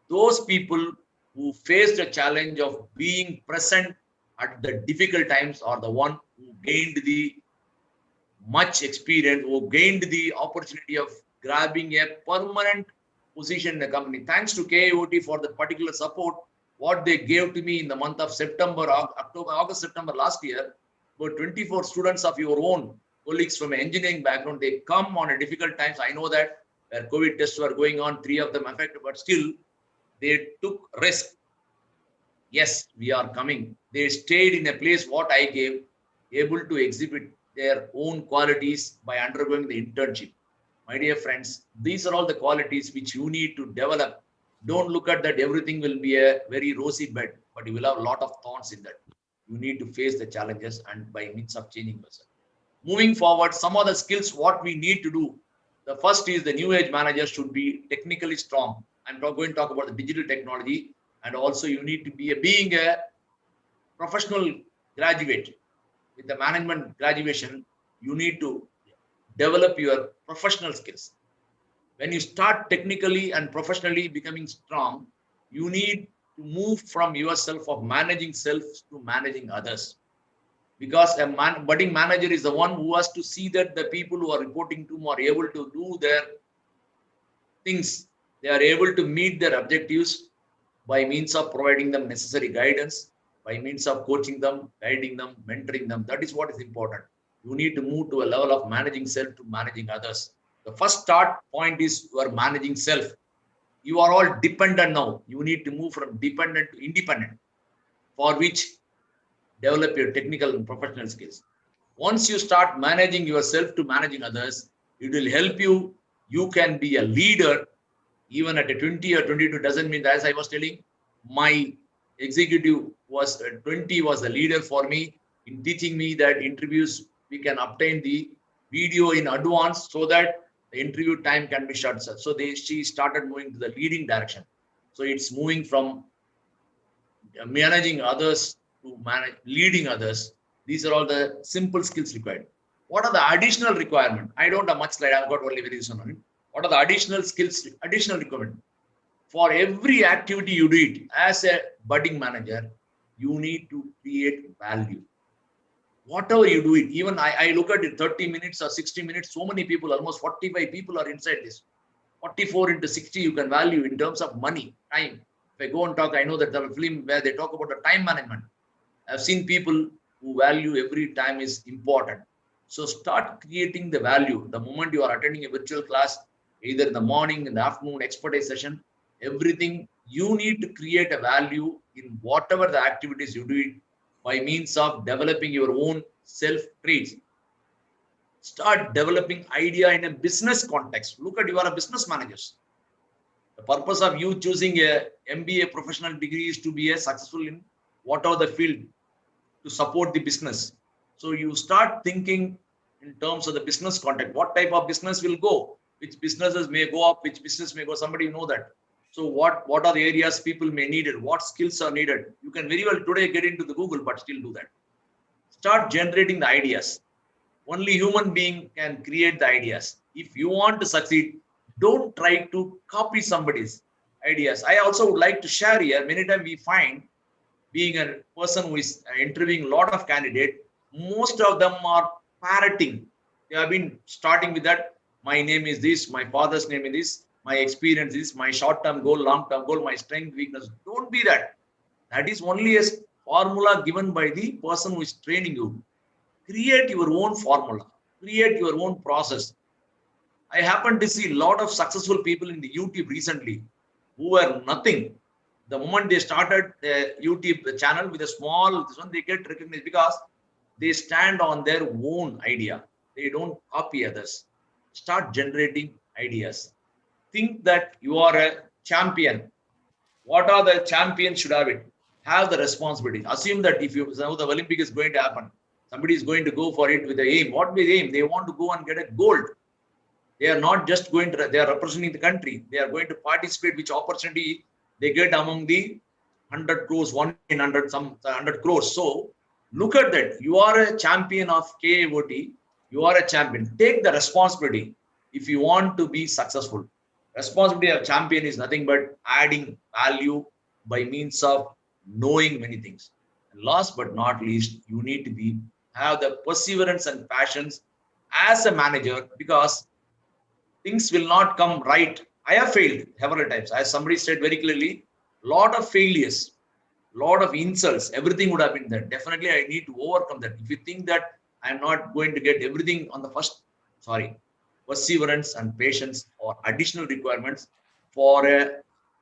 those people who faced the challenge of being present at the difficult times are the one who gained the much experience, who gained the opportunity of grabbing a permanent position in the company. Thanks to KIOT for the particular support, what they gave to me in the month of September, October, August, September last year, about 24 students of your own colleagues from an engineering background, they come on a difficult times. I know that where COVID tests were going on, 3 of them affected, but still they took risk. Yes, we are coming. They stayed in a place what I gave, able to exhibit their own qualities by undergoing the internship. My dear friends, these are all the qualities which you need to develop. Don't look at that everything will be a very rosy bed, but you will have a lot of thorns in that. You need to face the challenges and by means of changing yourself. Moving forward, some of the skills what we need to do. The first is the new age manager should be technically strong. I'm going to talk about the digital technology, and also you need to be being a professional graduate with the management graduation. You need to develop your professional skills. When you start technically and professionally becoming strong, you need to move from yourself of managing self to managing others. Because a budding manager is the one who has to see that the people who are reporting to him are able to do their things. They are able to meet their objectives by means of providing them necessary guidance, by means of coaching them, guiding them, mentoring them. That is what is important. You need to move to a level of managing self to managing others. The first start point is you are managing self. You are all dependent now. You need to move from dependent to independent, for which develop your technical and professional skills. Once you start managing yourself to managing others, it will help you. You can be a leader even at a 20 or 22. Doesn't mean that, as I was telling, my executive was 20 was the leader for me in teaching me that interviews we can obtain the video in advance so that the interview time can be short. So she started moving to the leading direction. So it's moving from managing others to leading others. These are all the simple skills required. What are the additional requirements? I don't have much slide. I've got only very soon on it. What are the additional skills, additional requirement? For every activity you do it as a budding manager, you need to create value. Whatever you do it, even I look at it 30 minutes or 60 minutes, so many people, almost 45 people are inside this. 44 into 60, you can value in terms of money, time. If I go and talk, I know that the film where they talk about the time management. I've seen people who value every time is important. So start creating the value. The moment you are attending a virtual class, either in the morning, in the afternoon, expertise session, everything, you need to create a value in whatever the activities you do it by means of developing your own self-traits. Start developing idea in a business context. Look at, you are a business managers. The purpose of you choosing a MBA professional degree is to be a successful in whatever the field to support the business. So you start thinking in terms of the business context. What type of business will go? Which businesses may go up? Which business may go? Somebody know that. So what are the areas people may need it? What skills are needed? You can very well today get into the Google, but still do that. Start generating the ideas. Only human being can create the ideas. If you want to succeed, don't try to copy somebody's ideas. I also would like to share here, many times we find, being a person who is interviewing a lot of candidates, Most of them are parroting. They have been starting with that. My name is this, my father's name is this, my experience is my short-term goal, long-term goal, my strength, weakness. Don't be that. That is only a formula given by the person who is training you. Create your own formula. Create your own process. I happen to see a lot of successful people in the YouTube recently who were nothing. The moment they started the YouTube channel with a small this one, they get recognized because they stand on their own idea. They don't copy others. Start generating ideas. Think that you are a champion. What are the champions should have it? Have the responsibility. Assume that if you know the Olympic is going to happen, somebody is going to go for it with the aim. What with aim? They want to go and get a gold. They are not just going to, they are representing the country. They are going to participate, which opportunity they get among the 100 crores, 100, some 100 crores. So look at that. You are a champion of KAOT. You are a champion. Take the responsibility if you want to be successful. Responsibility of champion is nothing but adding value by means of knowing many things. And last but not least, you need to have the perseverance and passions as a manager, because things will not come right. I have failed several times. As somebody said very clearly, lot of failures, lot of insults, everything would have been there. Definitely, I need to overcome that. If you think that I'm not going to get everything on the first, perseverance and patience or additional requirements for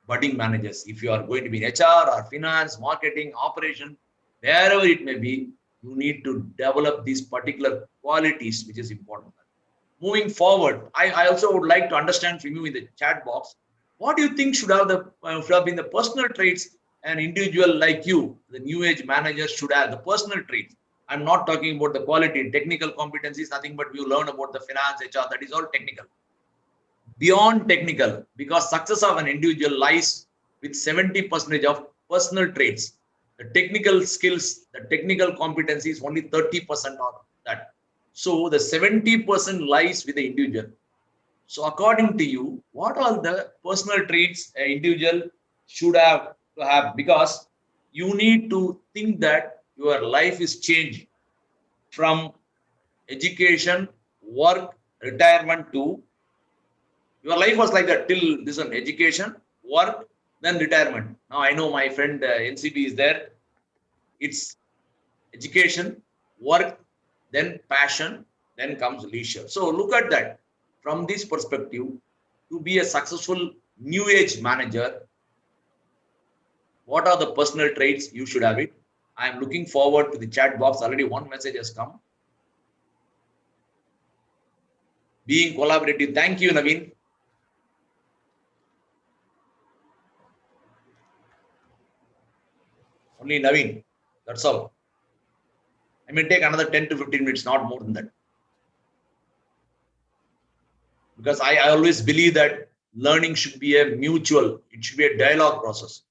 budding managers. If you are going to be in HR or finance, marketing, operation, wherever it may be, you need to develop these particular qualities, which is important. Moving forward, I also would like to understand from you in the chat box, what do you think should have been the personal traits an individual like you, the new age manager, should have? The personal traits. I'm not talking about the quality. Technical competencies, nothing but you learn about the finance, HR, that is all technical. Beyond technical, because success of an individual lies with 70% of personal traits. The technical skills, the technical competencies, only 30% of that. So the 70% lies with the individual. So according to you, what are the personal traits an individual should have to have? Because you need to think that your life is changing from education, work, retirement to your life was like that till this one, education, work, then retirement. Now I know my friend NCB is there. It's education, work, then passion, then comes leisure. So look at that from this perspective. To be a successful new age manager, what are the personal traits you should have it? I am looking forward to the chat box. Already one message has come. Being collaborative. Thank you, Naveen. Only Naveen. That's all. I may take another 10 to 15 minutes, not more than that. Because I always believe that learning should be a mutual, it should be a dialogue process.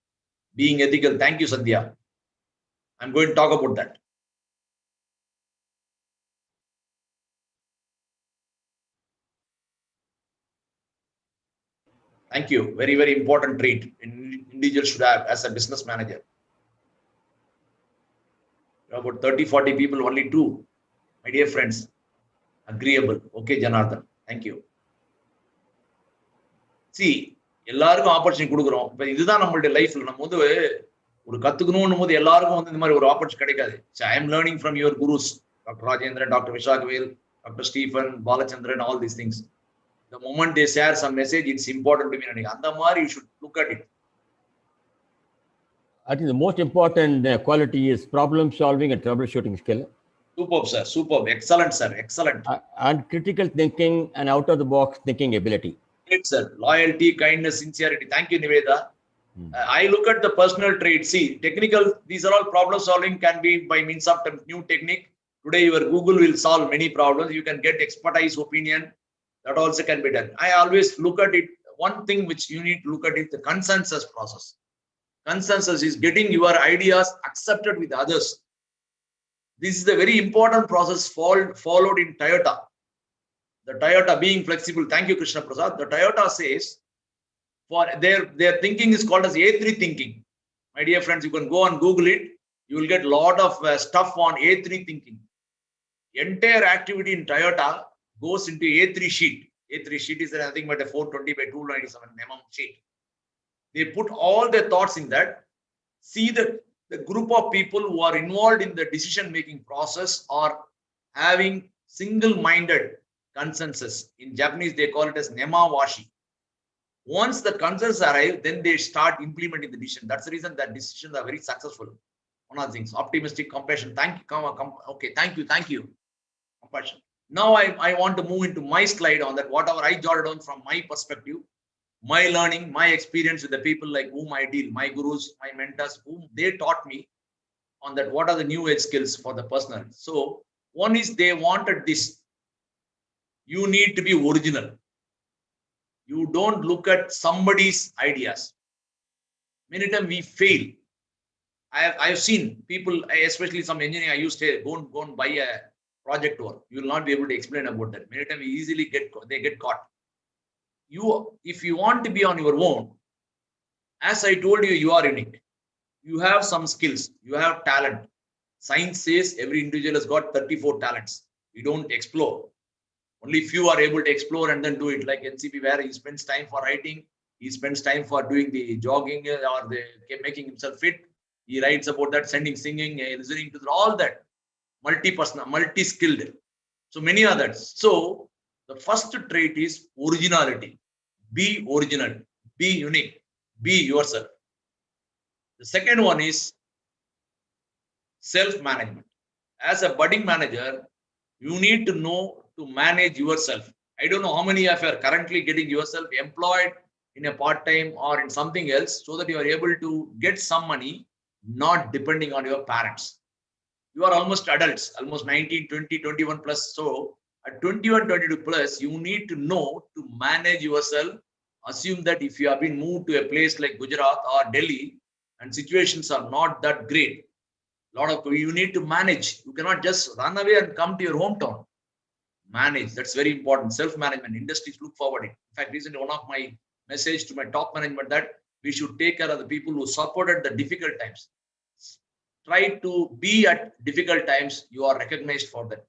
Being ethical. Thank you, Sandhya. I'm going to talk about that. Thank you. Very, very important trait an individual should have as a business manager. About 30, 40 people, only 2. My dear friends, agreeable. Okay, Janardhan. Thank you. See, எல்லாருக்கும் opportunity கொடுக்குறோம். இப்போ இதுதான் நம்மளுடைய லைஃப்ல நம்ம வந்து ஒரு கத்துக்கணும்னு போது எல்லாருக்கும் வந்து இந்த மாதிரி ஒரு ஆப்பர்ச்சுனிட்டி கிடைக்காது. I am learning from your gurus, doctor Rajendran, doctor Vishakavel, doctor Stephen, Balachandran, all these things. The moment they share some message, it's important to me. அந்த மாதிரி you should look at it. I think the most important quality is problem solving and troubleshooting skill. Superb, sir. Superb. Excellent, sir. Excellent. And critical thinking and out of the box thinking ability. Great, sir. Loyalty, kindness, sincerity. Thank you, Niveda. I look at the personal traits. See, technical, these are all problem solving can be by means of new technique. Today, your Google will solve many problems. You can get expertise opinion. That also can be done. I always look at it. One thing which you need to look at is the consensus process. Consensus is getting your ideas accepted with others. This is a very important process followed in Toyota. The Toyota being flexible. Thank you, Krishna Prasad. The Toyota says for their thinking is called as A3 thinking. My dear friends, you can go and Google it. You will get a lot of stuff on A3 thinking. Entire activity in Toyota goes into A3 sheet. A3 sheet is nothing but a 420 by 297 mm sheet. They put all their thoughts in that. See the group of people who are involved in the decision-making process are having single-minded consensus. In Japanese, they call it as nemawashi. Once the consensus arrive, then they start implementing the decision. That's the reason that decisions are very successful. One of the things, optimistic, compassion. Thank you. Okay, thank you. Compassion. Now I want to move into my slide on that, whatever I jotted down from my perspective, my learning, my experience with the people like whom I deal, my gurus, my mentors, whom they taught me on that, what are the new age skills for the personal. So one is they wanted this. You need to be original. You don't look at somebody's ideas. Many times we fail. I have seen people, especially some engineering, I used to go and buy a project work. You will not be able to explain about that. Many times we easily get caught. If you want to be on your own, as I told you, you are unique. You have some skills. You have talent. Science says every individual has got 34 talents. We don't explore. Only few are able to explore and then do it. Like NCP, where he spends time for writing, he spends time for doing the jogging or making himself fit. He writes about that, singing, listening to all that. Multi-personal, multi-skilled. So many others. So the first trait is originality. Be original. Be unique. Be yourself. The second one is self-management. As a budding manager, you need to know to manage yourself. I don't know how many of you are currently getting yourself employed in a part-time or in something else so that you are able to get some money, not depending on your parents. You are almost adults, almost 19, 20, 21 plus. So at 21, 22 plus, you need to know to manage yourself. Assume that if you have been moved to a place like Gujarat or Delhi and situations are not that great, you need to manage. You cannot just run away and come to your hometown. Manage. That's very important. Self-management. Industries look forward it. In fact, recently one of my message to my top management that we should take care of the people who supported the difficult times. Try to be at difficult times. You are recognized for that.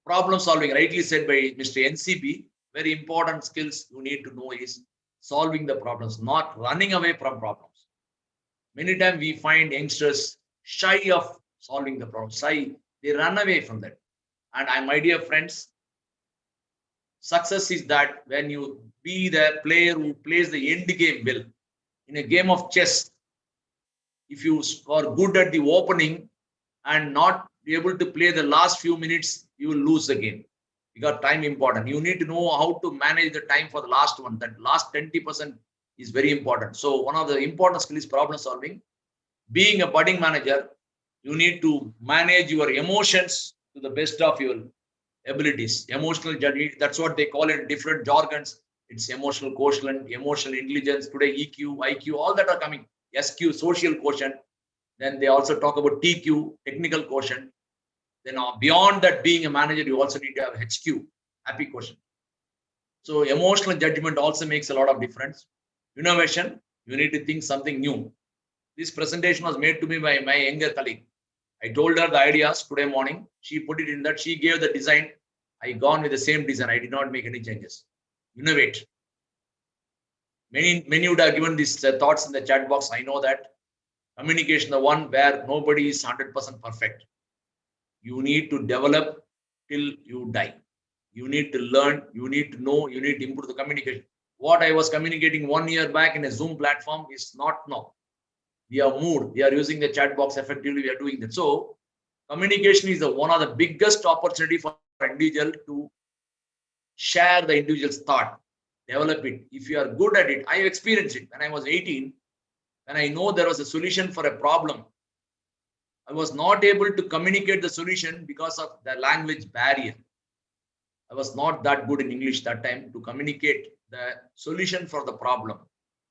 Problem solving, rightly said by Mr. NCB, very important skills you need to know is solving the problems, not running away from problems. Many times we find youngsters shy of solving the problem. They run away from that. And my dear friends, success is that when you be the player who plays the end game well. In a game of chess, if you are good at the opening and not be able to play the last few minutes, you will lose the game. Because time important. You need to know how to manage the time for the last one. That last 20% is very important. So one of the important skills is problem solving. Being a budding manager, you need to manage your emotions to the best of your abilities. Emotional judgment, that's what they call it in different jargons. It's emotional quotient, emotional intelligence. Today, EQ, IQ, all that are coming. SQ, social quotient. Then they also talk about TQ, technical quotient. Then beyond that, being a manager, you also need to have HQ, happy quotient. So emotional judgment also makes a lot of difference. Innovation, you need to think something new. This presentation was made to me by my younger colleague. I told her the ideas today morning. She put it in that. She gave the design. I gone with the same design. I did not make any changes. Innovate. Many would have given these thoughts in the chat box. I know that. Communication, the one where nobody is 100% perfect. You need to develop till you die. You need to learn. You need to know. You need to improve the communication. What I was communicating 1 year back in a Zoom platform is not now. We are moved. We are using the chat box effectively. We are doing that. So communication is one of the biggest opportunity for an individual to share the individual's thought, develop it. If you are good at it, I experienced it when I was 18, and I know there was a solution for a problem. I was not able to communicate the solution because of the language barrier. I was not that good in English that time to communicate the solution for the problem.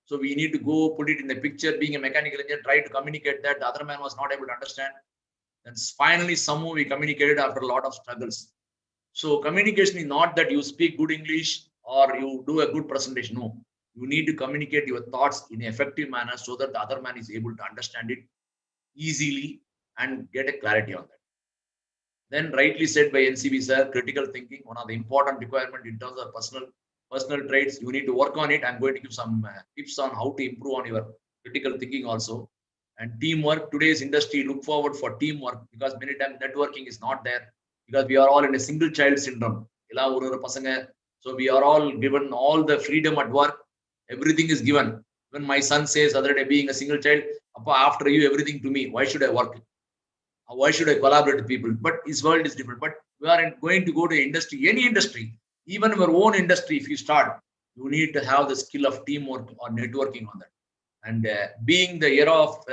So we need to go put it in the picture. Being a mechanical engineer, try to communicate that. The other man was not able to understand. And finally, somehow we communicated after a lot of struggles. So communication is not that you speak good English or you do a good presentation. No, you need to communicate your thoughts in an effective manner so that the other man is able to understand it easily and get a clarity on that. Then rightly said by NCB sir, critical thinking, one of the important requirement in terms of personal traits. You need to work on it. I'm going to give some tips on how to improve on your critical thinking also. And teamwork, today's industry look forward for teamwork because many times networking is not there because we are all in a single child syndrome. So we are all given all the freedom at work. Everything is given. When my son says other day, being a single child, after you, everything to me. Why should I work? Why should I collaborate with people? But his world is different. But we are going to go to industry, any industry, even your own industry. If you start, you need to have the skill of teamwork or networking on that. And being the era of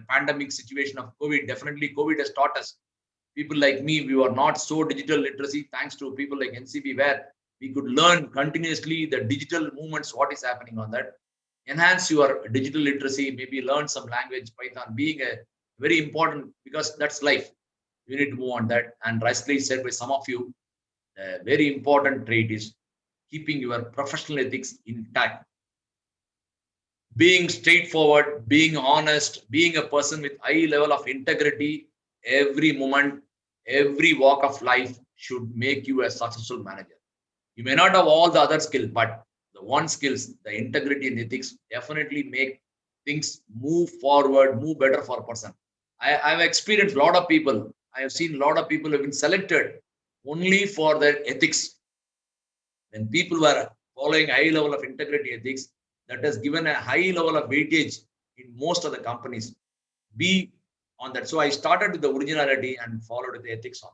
pandemic situation of COVID, definitely COVID has taught us. People like me, we were not so digital literacy, thanks to people like NCB, where we could learn continuously the digital movements, what is happening on that. Enhance your digital literacy, maybe learn some language, Python, being a very important, because that's life. You need to move on that. And rightly said by some of you, a very important trait is keeping your professional ethics intact. Being straightforward, being honest, being a person with high level of integrity, every moment, every walk of life should make you a successful manager. You may not have all the other skills, but the one skills, the integrity and ethics definitely make things move forward, move better for a person. I've experienced a lot of people. I have seen a lot of people who have been selected only for their ethics. When people were following high level of integrity ethics, that has given a high level of weightage in most of the companies. Be on that. So I started with the originality and followed with the ethics on.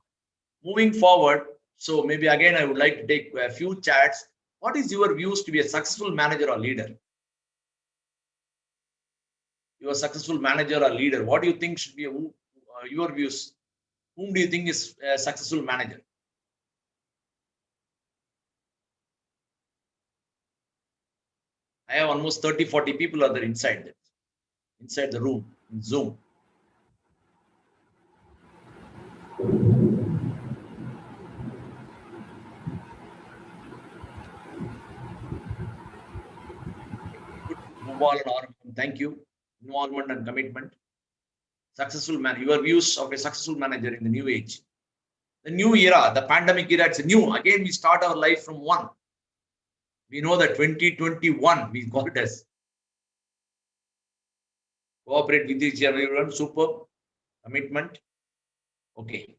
Moving forward, so maybe again I would like to take a few chats. What is your views to be a successful manager or leader? You are a successful manager or leader. What do you think should be your views? Whom do you think is a successful manager? I have almost 30-40 people are there inside the room in Zoom. Thank you. Involvement and commitment. Successful man. Your views of a successful manager in the new age. The new era, the pandemic era, it's new. Again, we start our life from one. We know that 2021, we call it as cooperate with each other, everyone. Superb commitment. Okay.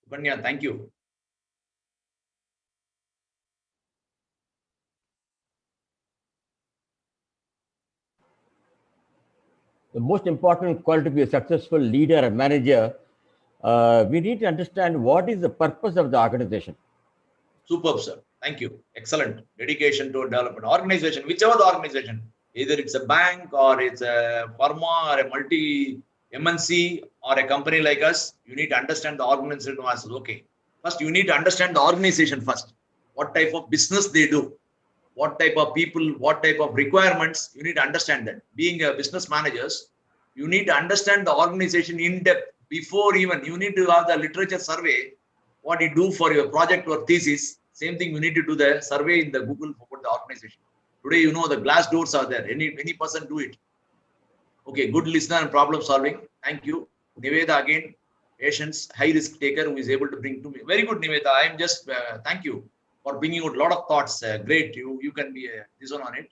Upanya, thank you. The most important quality to be a successful leader and manager, we need to understand what is the purpose of the organization. Superb, sir. Thank you. Excellent. Dedication to development. Organization, whichever the organization, either it's a bank or it's a pharma or a multi MNC or a company like us, you need to understand the organization. Okay. First, you need to understand the organization first. What type of business they do, what type of people, what type of requirements, you need to understand that. Being a business managers, you need to understand the organization in depth before even, you need to have the literature survey, what you do for your project or thesis. Same thing, you need to do the survey in the Google for the organization. Today, you know, the glass doors are there. Any person do it. Okay, good listener and problem solving. Thank you. Niveda again, patience, high risk taker who is able to bring to me. Very good, Niveda. I'm just, thank you for bringing out a lot of thoughts. Great. You can be this one on it.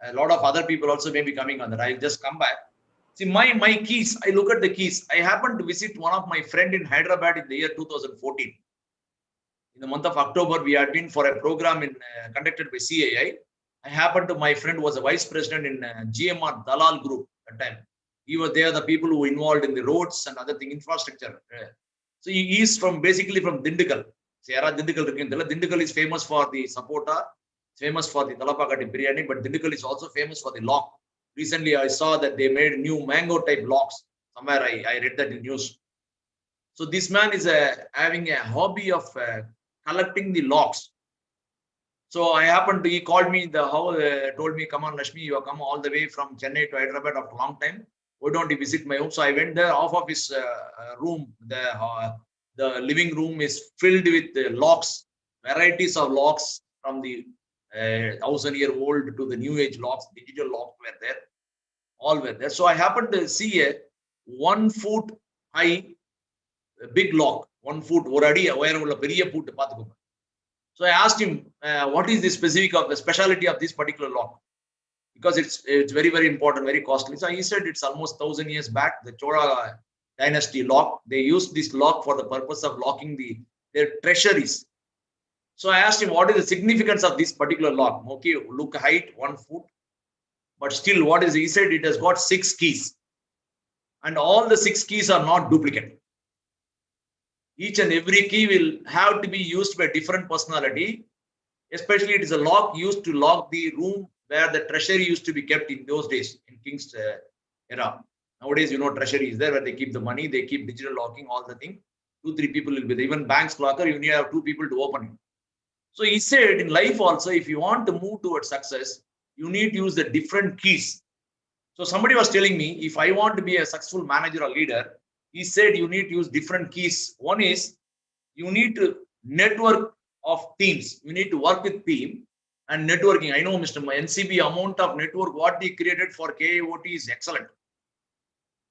A lot of other people also may be coming on that. I'll just come back. See, my keys, I look at the keys. I happened to visit one of my friend in Hyderabad in the year 2014. In the month of October, we had been for a program conducted by CAI. I happened to, my friend was a vice president in GMR Dalal Group at that time. He was there, the people who were involved in the roads and other thing, infrastructure. So he is basically from Dindikal. Dindikal is famous for the sapota, famous for the talapakati biryani, but Dindikal is also famous for the lock. Recently, I saw that they made new mango type locks. Somewhere I read that in news. So this man is having a hobby of collecting the locks. So I happened to, he called me, told me, come on, Lakshmi, you have come all the way from Chennai to Hyderabad after a long time. Why don't you visit my home? So I went there. Off of his room, the living room is filled with locks, varieties of locks from the 1,000-year-old to the new age locks, digital locks were there. All were there. So I happened to see a 1 foot high big lock, 1 foot, ஒரு அடி உயரம் உள்ள பெரிய பூட்டு பார்த்துக்கோங்க. So I asked him, what is the specific of the speciality of this particular lock? Because it's very, very important, very costly. So he said it's almost 1,000 years back, the Chola dynasty lock. They used this lock for the purpose of locking their treasuries. So I asked him, what is the significance of this particular lock? Okay, look height, 1 foot. But still, what is it? He said it has got 6 keys. And all the 6 keys are not duplicate. Each and every key will have to be used by different personality. Especially it is a lock used to lock the room where the treasury used to be kept in those days, in King's era. Nowadays, you know, treasury is there where they keep the money, they keep digital locking, all the thing. 2-3 people will be there. Even bank's locker, you need to have 2 people to open it. So he said in life also, if you want to move towards success, you need to use the different keys. So somebody was telling me, if I want to be a successful manager or leader, he said you need to use different keys. One is you need to network of teams. You need to work with team and networking. I know Mr. NCB amount of network what he created for KAOT is excellent.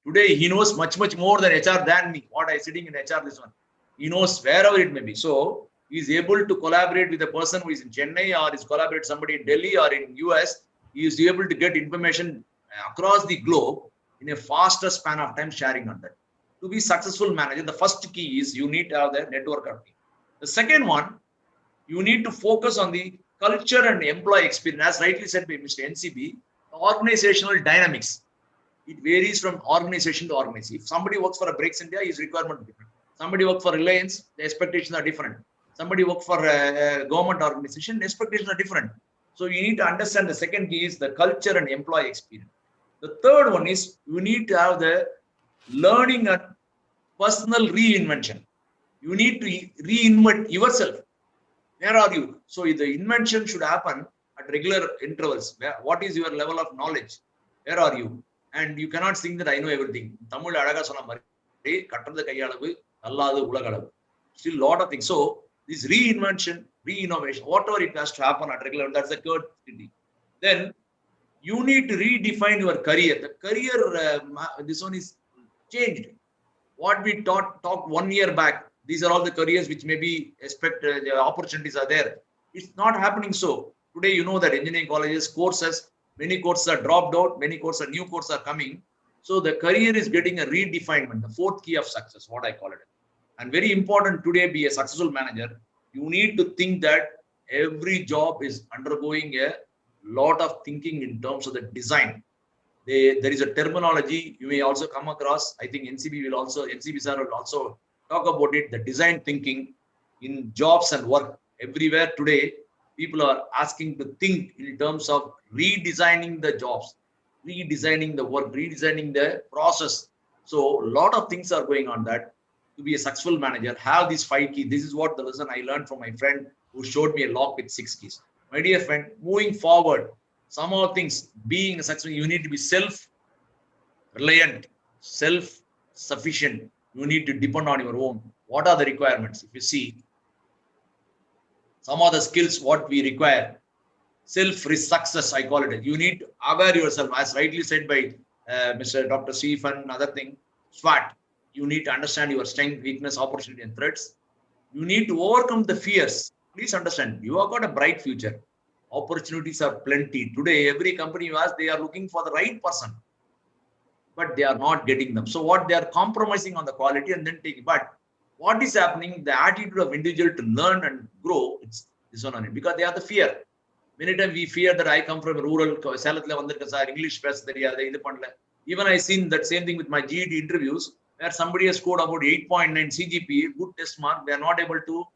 Today he knows much more than HR than me. What I sitting in HR this one. He knows wherever it may be. So he is able to collaborate with a person who is in Chennai or is collaborate somebody in Delhi or in US. He is able to get information across the globe in a faster span of time, sharing on that. To be successful manager, the first key is you need to have the network of team. The second one, you need to focus on the culture and employee experience. As rightly said by Mr. NCB, organizational dynamics. It varies from organization to organization. If somebody works for a Breaks India, his requirement is different. Somebody works for Reliance, the expectations are different. Somebody works for a government organization, the expectations are different. So you need to understand the second key is the culture and employee experience. The third one is you need to have the learning and personal reinvention. You need to reinvent yourself. Where are you? So the invention should happen at regular intervals. What is your level of knowledge? Where are you? And you cannot think that I know everything. Tamil alaga sonna mari katradhu kaiyalavu alladu ulagalavu. Still lot of things. So this reinvention, re-innovation, whatever it has to happen at regular, that's the third thing. Then you need to redefine your career. The career, this one is changed. What we talked 1 year back, these are all the careers which maybe the opportunities are there. It's not happening so. Today, you know that engineering colleges, courses, many courses are dropped out, many courses, new courses are coming. So the career is getting a redefinement, the fourth key of success, what I call it. And very important today, be a successful manager, you need to think that every job is undergoing a lot of thinking in terms of the design. There is a terminology you may also come across. I think NCB sir will also talk about it, the design thinking in jobs and work. Everywhere today, people are asking to think in terms of redesigning the jobs, redesigning the work, redesigning the process. So a lot of things are going on that. To be a successful manager, have these 5 keys. This is what the lesson I learned from my friend who showed me a lock with 6 keys. My dear friend, moving forward, some of the things, being successful, you need to be self-reliant, self-sufficient. You need to depend on your own. What are the requirements? If you see, some of the skills, what we require, self-risk success, I call it. You need to aware yourself, as rightly said by Mr. Dr. Stephen, another thing, SWOT. You need to understand your strength, weakness, opportunity, and threats. You need to overcome the fears. Please understand, you have got a bright future. Opportunities are plenty. Today, every company you ask, they are looking for the right person, but they are not getting them. So what they are compromising on the quality and then taking. But what is happening? The attitude of individual to learn and grow, it's this one on it, because they have the fear. Many times we fear that I come from a rural, English press. Even I seen that same thing with my GED interviews, where somebody has scored about 8.9 CGPA, good test mark, they are not able to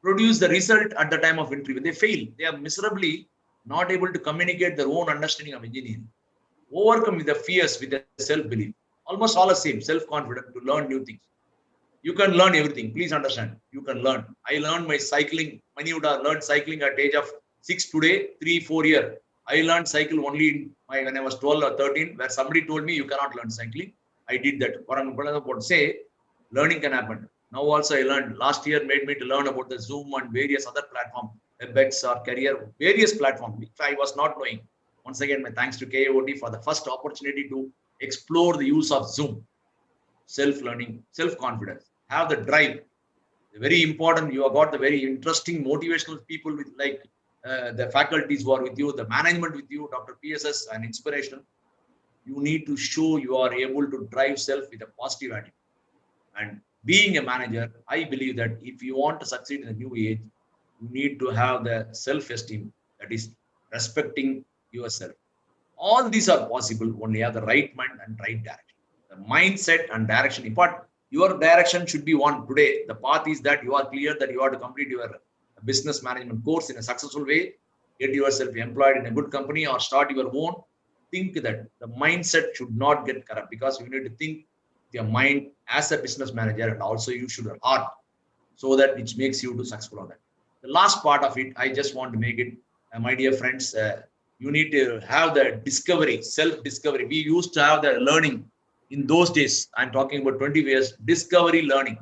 produce the result at the time of interview. They fail. They are miserably not able to communicate their own understanding of engineering. Overcome with the fears, with the self-belief. Almost all the same, self-confident to learn new things. You can learn everything. Please understand. You can learn. I learned my cycling. Many would have learned cycling at age of 6 today, 3-4 years. I learned cycle only when I was 12 or 13, where somebody told me you cannot learn cycling. I did that. Say, learning can happen. Now also I learned. Last year made me to learn about the Zoom and various other platforms, WebEx or Career, various platforms which I was not knowing. Once again, my thanks to KAOT for the first opportunity to explore the use of Zoom. Self-learning, self-confidence. have the drive. Very important. You have got the very interesting motivational people with the faculties who are with you, the management with you, Dr. PSS, and inspiration. You need to show you are able to drive self with a positive attitude. And being a manager, I believe that if you want to succeed in the new age, you need to have the self-esteem, that is respecting yourself. All these are possible only have the right mind and right direction. The mindset and direction. Important. Your direction should be one today. The path is that you are clear that you have to complete your business management course in a successful way, get yourself employed in a good company or start your own. Think that the mindset should not get corrupt, because you need to think your mind as a business manager, and also you should have heart, so that it makes you to successful on that. The last part of it, I just want to make it, my dear friends, you need to have the discovery, self-discovery. We used to have the learning in those days. I'm talking about 20 years, discovery learning,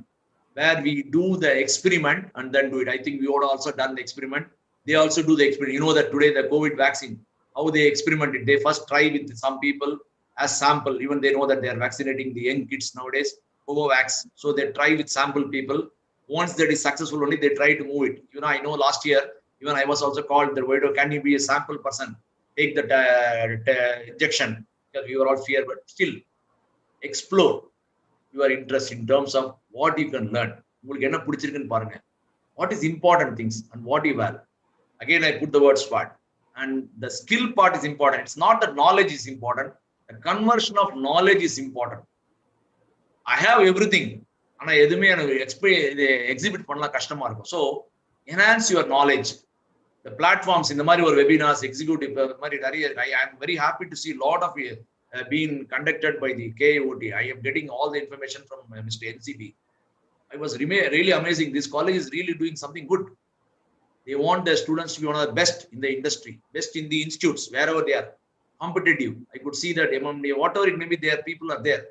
where we do the experiment and then do it. I think we would also done the experiment. They also do the experiment. You know that today the COVID vaccine, how they experimented. They first try with some people as sample. Even they know that they are vaccinating the young kids nowadays, Covovax. So they try with sample people. Once that is successful, only they try to move it. You know, I know last year, even I was also called the widow, can you be a sample person? Take the injection, because we were all fear, but still explore your interest in terms of what you can learn. What is important things and what you value. Again, I put the word SWOT. And the skill part is important. It's not that knowledge is important. The conversion of knowledge is important. I have everything. And I exhibit so enhance your knowledge. The platforms in the Mari or webinars, executive, I am very happy to see a lot of being conducted by the KOT. I am getting all the information from Mr. NCB. I was really amazing. This college is really doing something good. They want their students to be one of the best in the industry, best in the institutes, wherever they are, competitive. I could see that MMDA, whatever it may be, their people are there.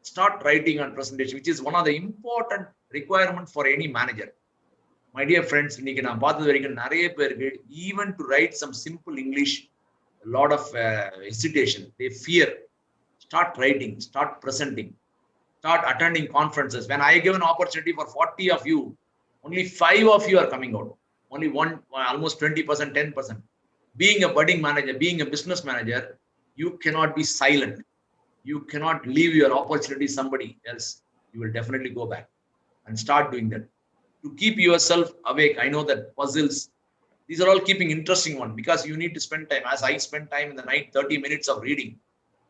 Start writing on presentation, which is one of the important requirements for any manager. My dear friends, even to write some simple English, a lot of hesitation, they fear. Start writing, start presenting, start attending conferences. When I give an opportunity for 40 of you, only 5 of you are coming out. Only one, almost 20%, 10%. Being a budding manager, being a business manager, you cannot be silent. You cannot leave your opportunity somebody else. You will definitely go back and start doing that. To keep yourself awake, I know that puzzles, these are all keeping interesting one, because you need to spend time. As I spend time in the night, 30 minutes of reading,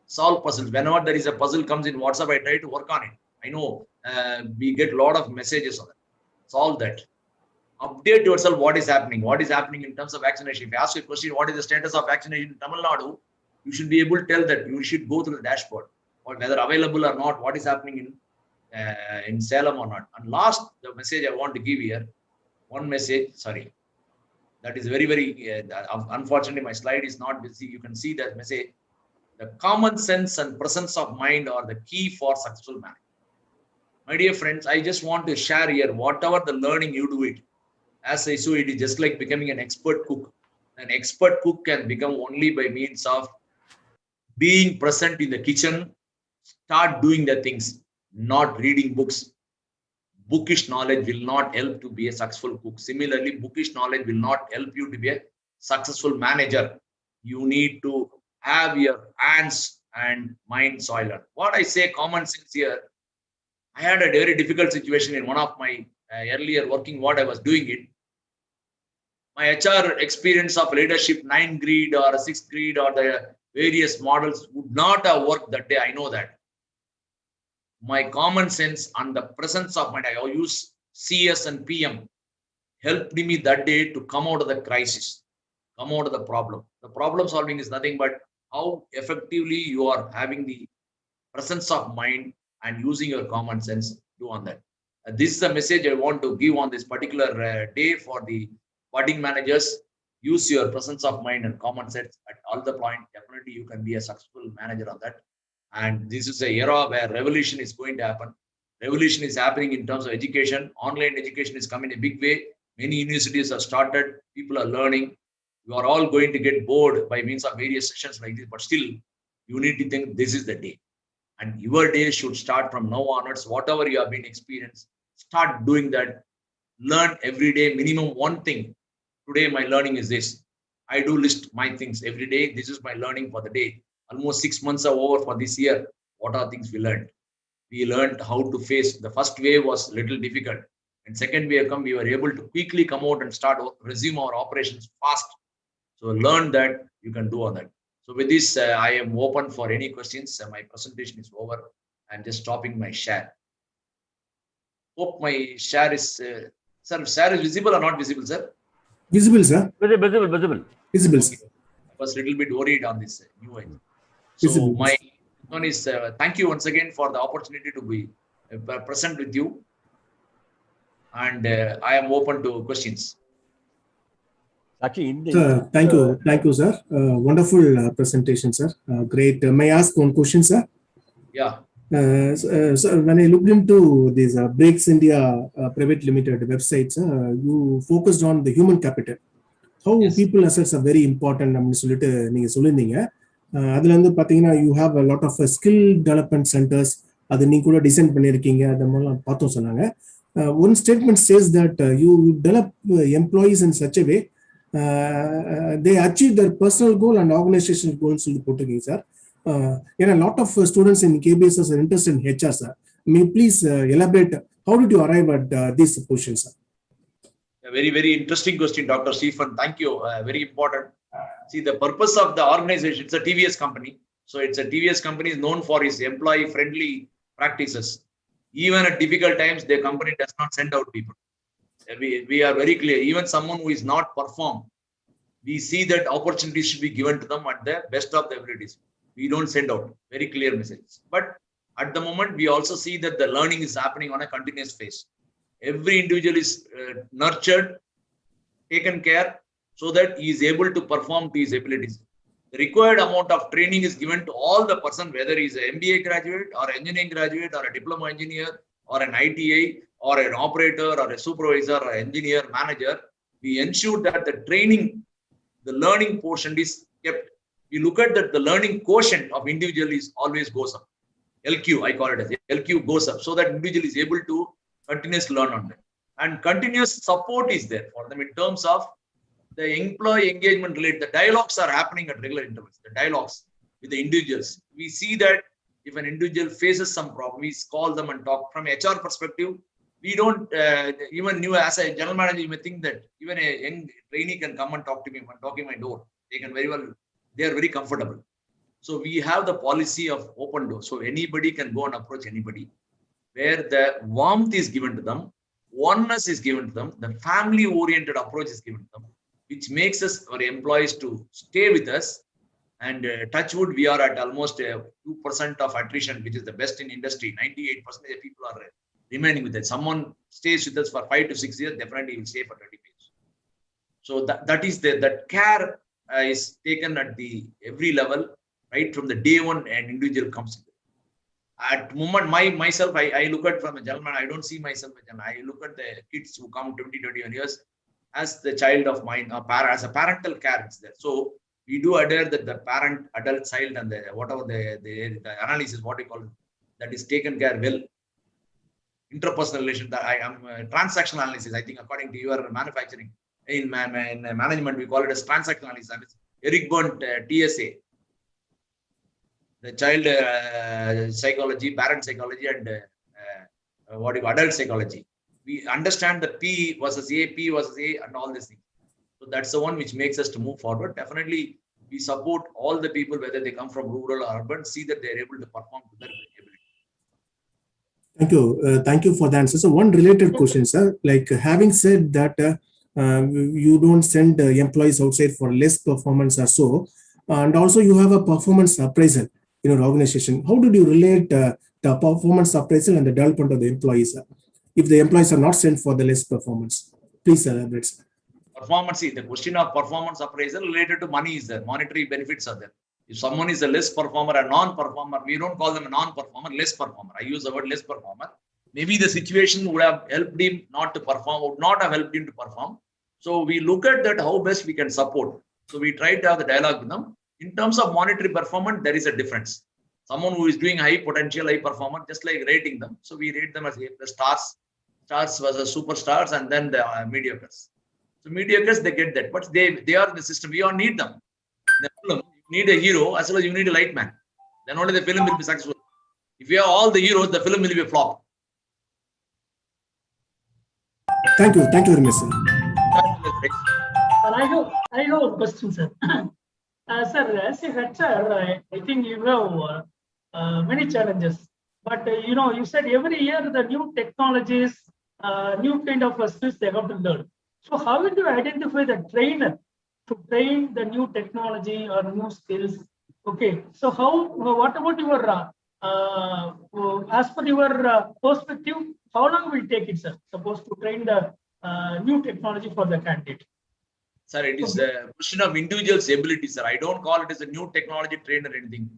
solve puzzles. Whenever there is a puzzle comes in WhatsApp, I try to work on it. I know we get a lot of messages on it. Solve that. Update yourself what is happening. What is happening in terms of vaccination. If you ask a question, what is the status of vaccination in Tamil Nadu, you should be able to tell that. You should go through the dashboard, or whether available or not, what is happening in Salem or not. And last, the message I want to give here, one message, sorry, that is very, very, unfortunately, my slide is not busy. You can see that message. The common sense and presence of mind are the key for successful management. My dear friends, I just want to share here, whatever the learning you do it. As I saw, it is just like becoming an expert cook. An expert cook can become only by means of being present in the kitchen, start doing the things, not reading books. Bookish knowledge will not help to be a successful cook. Similarly, bookish knowledge will not help you to be a successful manager. You need to have your hands and mind soiled. What I say, common sense here, I had a very difficult situation in one of my earlier working, what I was doing it. My HR experience of leadership, 9 grid or 6 grid or the various models would not have worked that day. I know that. My common sense and the presence of mind, I use CS and PM, helped me that day to come out of the crisis, come out of the problem. The problem solving is nothing but how effectively you are having the presence of mind and using your common sense to on that. This is the message I want to give on this particular day for the budding managers. Use your presence of mind and common sense at all the point. Definitely you can be a successful manager on that. And this is an era where revolution is going to happen. Revolution is happening in terms of education. Online education is coming in a big way. Many universities have started. People are learning. You are all going to get bored by means of various sessions like this, but still you need to think this is the day. And your day should start from now onwards. Whatever you have been experienced, start doing that. Learn every day, minimum one thing. Today, my learning is this. I do list my things every day. This is my learning for the day. Almost 6 months are over for this year. What are things we learned? We learned how to face. The first wave was little difficult. And second wave come, we were able to quickly come out and resume our operations fast. So learn that you can do all that. So with this, I am open for any questions. My presentation is over. I'm just stopping my share. Hope my share is, sir, share is visible or not visible, sir? Visible, sir. Visible. Visible. Okay. I was a little bit worried on this new age. So Visible. my one is thank you once again for the opportunity to be present with you. And I am open to questions. Actually, Sir, thank you, sir. Wonderful presentation, sir. Great. May I ask one question, sir? Yeah. So when I looked into this Breaks India Private Limited websites, you focused on the human capital. How people assets are very important. அப்படின்னு சொல்லிட்டு நீங்க சொல்லியிருந்தீங்க. அதுல வந்து பாத்தீங்கன்னா you have a lot of skill development centers. அது நீங்க கூட டிசைன் பண்ணிருக்கீங்க. அது மாதிரிலாம் பார்த்தோம் சொன்னாங்க. One statement says that you develop employees in such a way they achieve their personal goal and organizational goals சொல்லி போட்டிருக்கீங்க sir. And a lot of students in KBSS are interested in HR, sir. May you please elaborate how did you arrive at this position, sir? A very, very interesting question, Dr. Stephen. Thank you. Very important. See, the purpose of the organization, it's a TVS company. So it's a TVS company is known for its employee-friendly practices. Even at difficult times, their company does not send out people. We are very clear. Even someone who is not performed, we see that opportunities should be given to them at the best of the abilities. We don't send out. Very clear message. But at the moment, we also see that the learning is happening on a continuous phase. Every individual is nurtured, taken care, so that he is able to perform to his abilities. The required amount of training is given to all the person, whether he is an MBA graduate or engineering graduate or a diploma engineer or an ITA or an operator or a supervisor or engineer manager. We ensure that the training, the learning portion is kept. We look at that the learning quotient of individual is always goes up. LQ, I call it as LQ goes up, so that individual is able to continuously learn on that. And continuous support is there for them in terms of the employee engagement related. The dialogues are happening at regular intervals. The dialogues with the individuals. We see that if an individual faces some problem, we call them and talk. From HR perspective, we don't even new as a general manager, you may think that even a young trainee can come and talk to me when knocking my door. They can very well, they are very comfortable. So we have the policy of open door. So anybody can go and approach anybody, where the warmth is given to them, oneness is given to them, the family-oriented approach is given to them, which makes us, our employees, to stay with us. And touch wood, we are at almost 2% of attrition, which is the best in industry. 98% of people are remaining with us. Someone stays with us for 5 to 6 years, definitely will stay for 20 years. So that is that care is taken at the every level, right from the day one an individual comes in. At moment, myself, I look at from a general man, I don't see myself as an, I look at the kids who come 20, 21 years as the child of mine, as a parental care is there. So we do adhere that the parent, adult, child, and the whatever the analysis, what we call it, that is taken care well. Interpersonal relation, that I am transactional analysis. I think according to your manufacturing, in management, we call it as transactional analysis. Eric Berndt, TSA. The child psychology, parent psychology, and adult psychology. We understand the P versus A, P versus A, and all these things. So that's the one which makes us to move forward. Definitely, we support all the people, whether they come from rural or urban, see that they are able to perform to their ability. Thank you. Thank you for the answer. So one related question, sir. Like having said that you don't send employees outside for less performance or so, and also you have a performance appraisal in your organization. How did you relate the performance appraisal and the development of the employees if the employees are not sent for the less performance? Please elaborate, sir. Performance, see, the question of performance appraisal related to money is there. Monetary benefits are there. If someone is a less performer, a non-performer, we don't call them a non-performer, less performer. I use the word less performer. Maybe the situation would have helped him not to perform, would not have helped him to perform. So we look at that, how best we can support. So we try to have the dialogue with them. In terms of monetary performance, there is a difference. Someone who is doing high potential, high performer, just like rating them. So we rate them as the stars versus superstars, and then the mediocres. So mediocres, they get that, but they are in the system. We all need them. In the film, you need a hero as well as you need a light man. Then only the film will be successful. If you have all the heroes, the film will be a flop. Thank you very much, sir. I have a question, sir. Sir, as a HR, I think you have many challenges. But you said every year the new technologies, new kind of skills they have to learn. So how will you identify the trainer to train the new technology or new skills? Okay, so what about your as per your perspective, how long will it take it, sir? Supposed to train the new technology for the candidate? Sir, it is a question of individual's ability, sir. I don't call it as a new technology trainer or anything.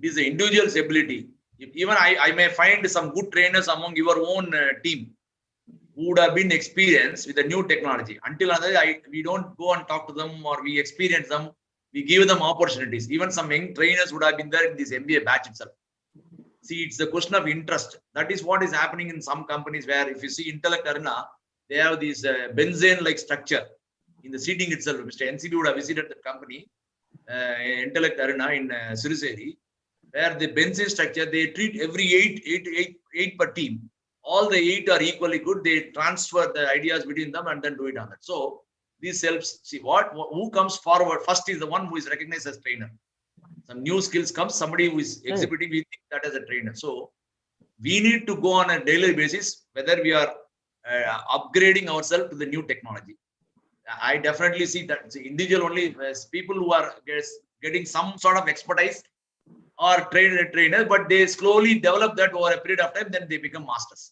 It is the individual's ability. Even I may find some good trainers among your own team who would have been experienced with the new technology. Until we don't go and talk to them or we experience them. We give them opportunities. Even some young trainers would have been there in this MBA batch itself. See, it's the question of interest. That is what is happening in some companies where if you see Intellect Arena, they have this benzene-like structure in the seating itself. Mr. NCB would have visited the company, Intellect Arena in Siriseri, where the benzene structure, they treat every eight per team. All the 8 are equally good. They transfer the ideas between them and then do it on that. So this helps. See who comes forward first is the one who is recognized as trainer. Some new skills comes, somebody who is exhibiting, we think that as a trainer. So we need to go on a daily basis whether we are upgrading ourselves to the new technology. I definitely see that individual only people who are getting some sort of expertise or trainers, but they slowly develop that over a period of time, then they become masters.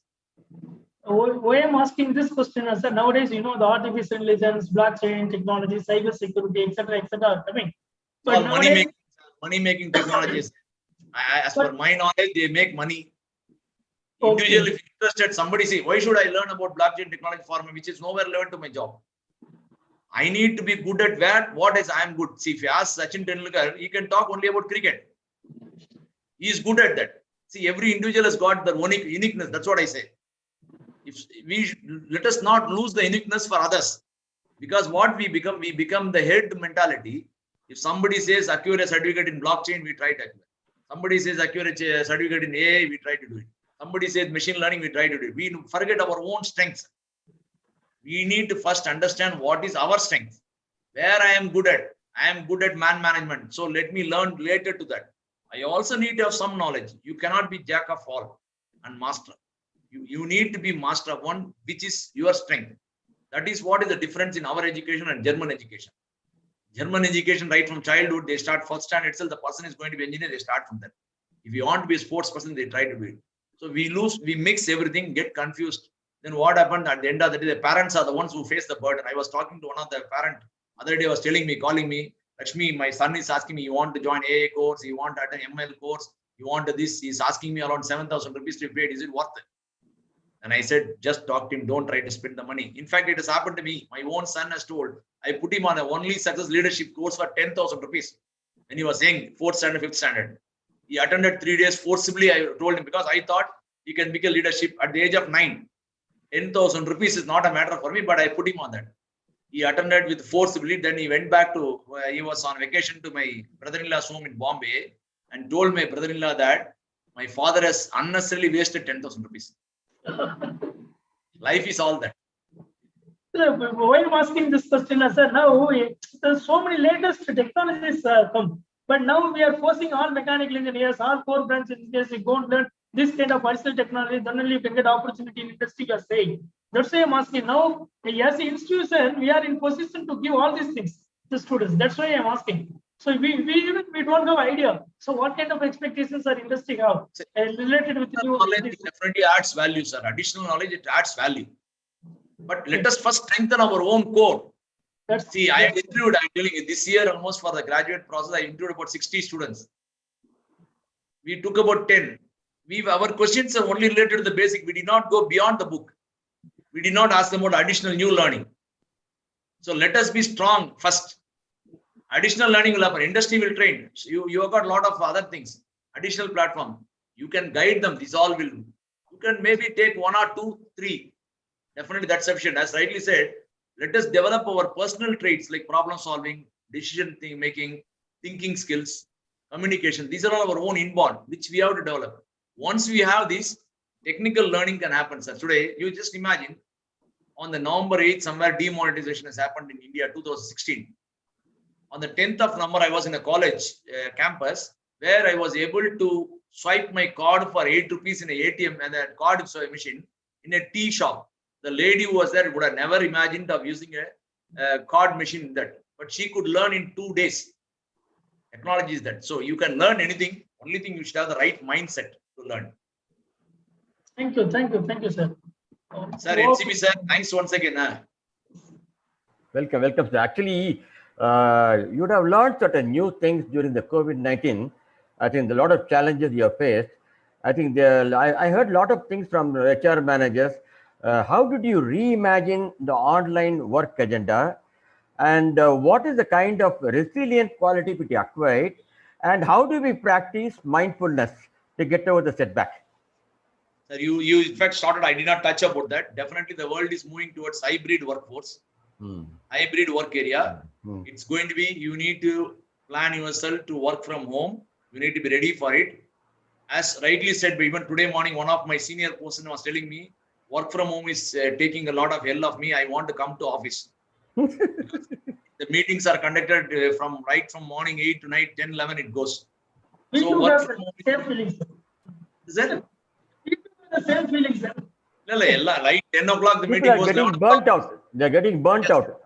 Why I'm asking this question is that nowadays, the artificial intelligence, blockchain technology, cyber security, etc., are coming. But nowadays, money making technologies. As per my knowledge, they make money. Individually, if you're interested, somebody say, why should I learn about blockchain technology for me, which is nowhere relevant to my job? I need to be good at what is I am good. See, if you ask Sachin Tendulkar, he can talk only about cricket. He is good at that. See, every individual has got their own uniqueness. That's what I say. If we let us not lose the uniqueness for others, because what we become the head mentality. If somebody says acquire a certificate in blockchain, we try to acquire. Somebody says acquire a certificate in AI, we try to do it. Somebody says machine learning, we try to do it. We forget our own strengths. We need to first understand what is our strength, where I am good at. I am good at man management. So let me learn related to that. I also need to have some knowledge. You cannot be jack of all and master. You need to be master of one, which is your strength. That is what is the difference in our education and German education. German education, right from childhood, they start first standard itself. The person is going to be engineer, they start from that. If you want to be a sports person, they try to do it. So we mix everything, get confused. Then what happened at the end of the day, the parents are the ones who face the burden. I was talking to one of the parent other day, was calling me, Lakshmi, my son is asking me, you want to join AA course, you want to attend ML course, you want to this, he's asking me around 7,000 rupees to be paid. Is it worth it? And I said, just talk to him, don't try to spend the money. In fact, it has happened to me. My own son has told, I put him on a only success leadership course for 10,000 rupees. And he was saying 4th standard, 5th standard. He attended 3 days forcibly. I told him because I thought he can become leadership at the age of 9. 10,000 rupees is not a matter for me, but I put him on that. He attended with forcibly. Then he went back to, he was on vacation to my brother-in-law's home in Bombay and told my brother-in-law that my father has unnecessarily wasted 10,000 rupees. Life is all that. Why I'm asking this question, sir, now there's so many latest technologies come, but now we are forcing all mechanical engineers, all core branch engineers, you go and learn this kind of additional technology, then only you can get opportunity in industry, you are saying. That's why I'm asking now, as an institution, we are in position to give all these things to students. That's why I'm asking. So we don't have idea. So what kind of expectations our industry have related with new knowledge? Definitely adds value, sir. Additional knowledge, it adds value. But let us first strengthen our own core. See, I interviewed, I'm telling you, this year almost for the graduate process, I interviewed about 60 students. We took about 10. Our questions are only related to the basic. We did not go beyond the book. We did not ask them about additional new learning. So let us be strong first. Additional learning will happen. Industry will train. So you have got a lot of other things. additional platform. You can guide them. This all will. You can maybe take 1 or 2, 3. Definitely that's sufficient. As rightly said, let us develop our personal traits like problem solving, decision making, thinking skills, communication. These are all our own inborn, which we have to develop. Once we have this, technical learning can happen, sir. Today, you just imagine on the November 8th, somewhere demonetization has happened in India, 2016. On the 10th of November, I was in a college campus where I was able to swipe my card for 8 rupees in an ATM and a card machine in a tea shop. The lady who was there would have never imagined of using a card machine in that, but she could learn in 2 days. Technology is that. So you can learn anything. Only thing you should have the right mindset to learn. Thank you, sir. Sir, NCB sir, thanks once again. Welcome, sir. Actually, you would have learned certain new things during the COVID-19. I think a lot of challenges you have faced. I think I heard a lot of things from HR managers. How did you reimagine the online work agenda? And what is the kind of resilient quality which you acquired? And how do we practice mindfulness to get over the setback? Sir, you in fact started, I did not touch about that. Definitely the world is moving towards hybrid workforce, hybrid work area. It's going to be, you need to plan yourself to work from home. You need to be ready for it. As rightly said, even today morning, one of my senior person was telling me, work from home is taking a lot of hell of me. I want to come to office. The meetings are conducted from morning 8 to night, 10, 11, it goes. We so work from home. Same feelings. Is that? The same feelings, sir. Like 10 o'clock, the meeting was getting burnt out. They're getting burnt out.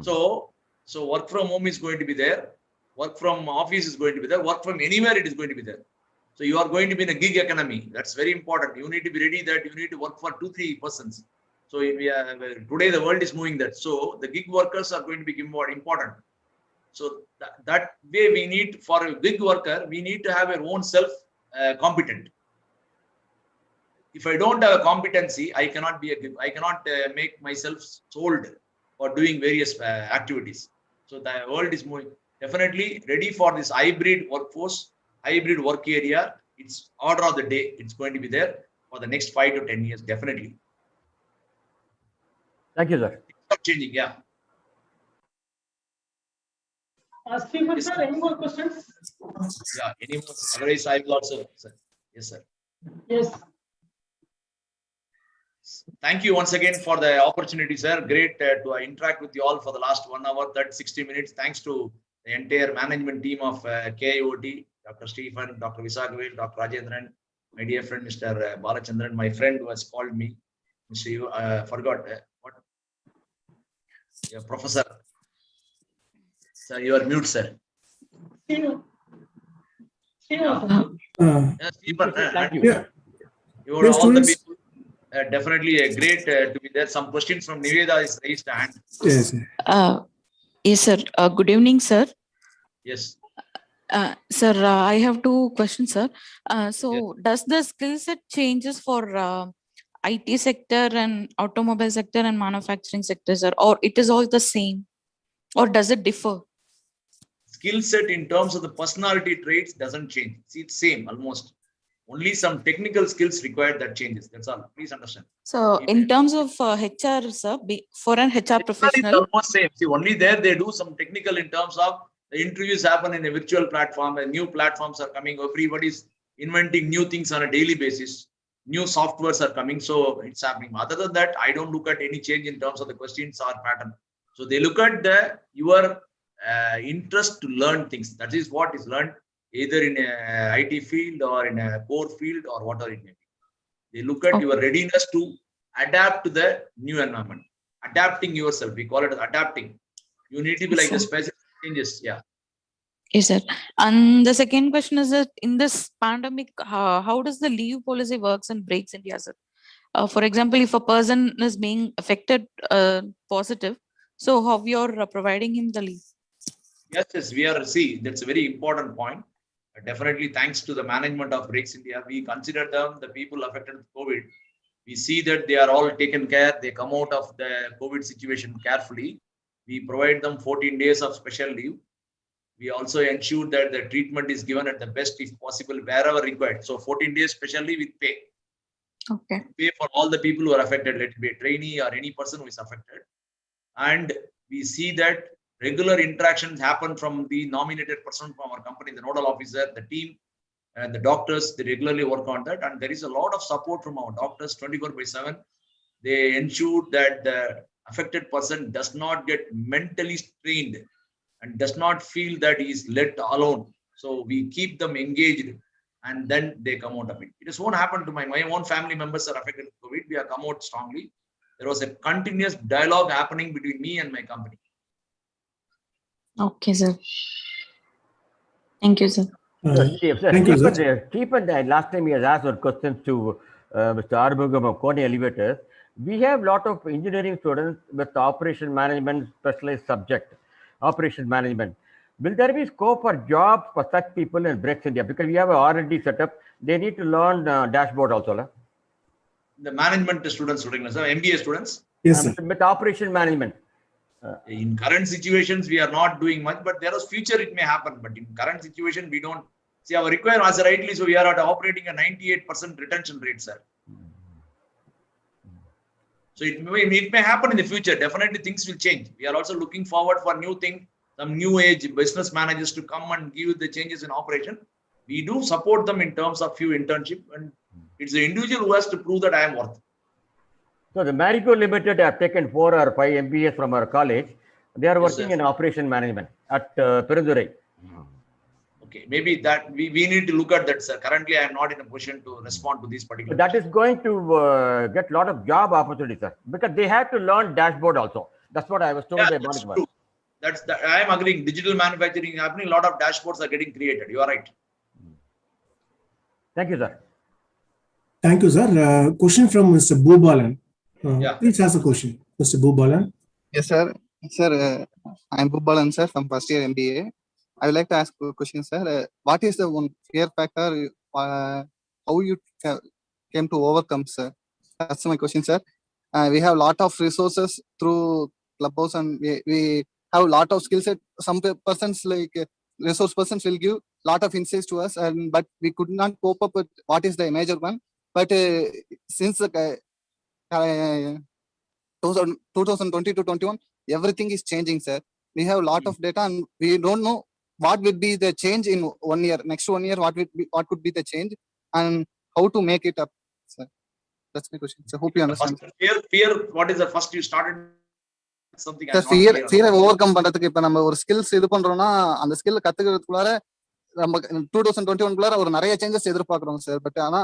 So work from home is going to be there. Work from office is going to be there. Work from anywhere, it is going to be there. So you are going to be in a gig economy. That's very important. You need to be ready that you need to work for 2-3 persons. So today the world is moving that. So the gig workers are going to be more important. So that way we need, for a gig worker, we need to have our own self competent. If I don't have a competency, I cannot be I cannot make myself sold for doing various activities. So the world is moving. Definitely ready for this hybrid workforce, hybrid work area. It's order of the day. It's going to be there for the next 5 to 10 years, definitely. Thank you, sir. Stop changing, yeah. Stephen, sir, any more questions? Yeah, any more? Otherwise, I will also, sir. Yes, sir. Yes. Thank you once again for the opportunity, sir. Great to interact with you all for the last 1 hour, 60 minutes. Thanks to the entire management team of KIOT, Dr. Stephen, Dr. Visagavel, Dr. Rajendran, my dear friend, Mr. Balachandran, my friend who has called me, Mr. Forgot what? Yeah, Professor. Sir, you are mute, sir. Stephen. Stephen, thank you. Yeah. You are all the people. Definitely great to be there. Some questions from Niveda is raised hand. Yes. Yes, sir. Good evening, sir. Yes. Sir, I have 2 questions, sir. So, does the skill set changes for IT sector and automobile sector and manufacturing sector, sir, or it is all the same, or does it differ? Skill set in terms of the personality traits doesn't change. See, it's same almost. Only some technical skills required that changes. That's all. Please understand. So, in terms of HR, sir, for an HR professional, it's almost same. See, only there they do some technical in terms of the interviews happen in a virtual platform, and new platforms are coming. Everybody's inventing new things on a daily basis. New softwares are coming, so it's happening. Other than that, I don't look at any change in terms of the questions or pattern. So they look at your interest to learn things. That is what is learned either in a IT field or in a core field or whatever it may be. They look at your readiness to adapt to the new environment. Adapting yourself, we call it adapting. You need to be like the specific changes. Yeah. Yes, sir. And the second question is that in this pandemic, how does the leave policy works and breaks India, sir? For example, if a person is being affected positive, so how you're providing him the leave? Yes, we are. See, that's a very important point. Definitely, thanks to the management of Breaks India, we consider them the people affected with COVID. We see that they are all taken care. They come out of the COVID situation carefully. We provide them 14 days of special leave. We also ensure that the treatment is given at the best if possible wherever required. So 14 days specially with pay. Okay. Pay for all the people who are affected, let it be a trainee or any person who is affected. And we see that regular interactions happen from the nominated person from our company, the nodal officer, the team, and the doctors. They regularly work on that. And there is a lot of support from our doctors 24/7. They ensure that the affected person does not get mentally strained and does not feel that he is let alone. So we keep them engaged and then they come out of it. It just won't happen to my own family members are affected with COVID. We have come out strongly. There was a continuous dialogue happening between me and my company. Okay, sir. Thank you, sir. Thank you, sir. Stephen, last time he has asked our questions to Mr. Arbugam of Kone Elevators. We have a lot of engineering students with operation management specialized subject, operation management. Will there be scope for jobs for such people in Breaks India? Because we have a R&D setup, they need to learn dashboard also. La? The management students, MBA students? Yes, sir. With operation management. In current situations, we are not doing much, but there is future it may happen. But in current situation, we don't see our requirement as rightly. So we are operating a 98% retention rate, sir. So it may happen in the future. Definitely things will change. We are also looking forward for new things, some new age business managers to come and give the changes in operation. We do support them in terms of few internship, and it's the individual who has to prove that I am worth. So the Marico Limited have taken 4 or 5 MBAs from our college. They are working in operation management at Perudurai. Okay, maybe that we need to look at that, sir. Currently, I am not in a position to respond to these particular. That is going to get a lot of job opportunities, sir, because they have to learn dashboard also. That's what I was told by That's true. I am agreeing. Digital manufacturing is happening. A lot of dashboards are getting created. You are right. Thank you, sir. Thank you, sir. Question from Mr. Bhubalan. Yeah. Please ask a question, Mr. Bhubalan. Yes, sir. Sir, I'm Bhubalan, sir, from first year MBA. I would like to ask a question, sir. What is the one fear factor? How you came to overcome, sir? That's my question, sir. We have a lot of resources through Clubhouse, and we have a lot of skill set. Some persons like resource persons will give a lot of insights to us, but we could not cope up with what is the major one. But since 2020 to 21, everything is changing, sir. We have a lot of data, and we don't know what will be the change in 1 year. Next 1 year, what could be the change, and how to make it up, sir. That's my question. So hope you understand. Fear. What is the first you started? Something. Fear overcome பண்றதுக்கு இப்ப நம்ம ஒரு skills இது பண்றோம்னா அந்த skill கத்துக்கிறதுக்குள்ளார நம்ம 2021 ஒரு நிறைய சேஞ்சஸ் எதிர்பார்க்கிறோம் சார். பட் ஆனா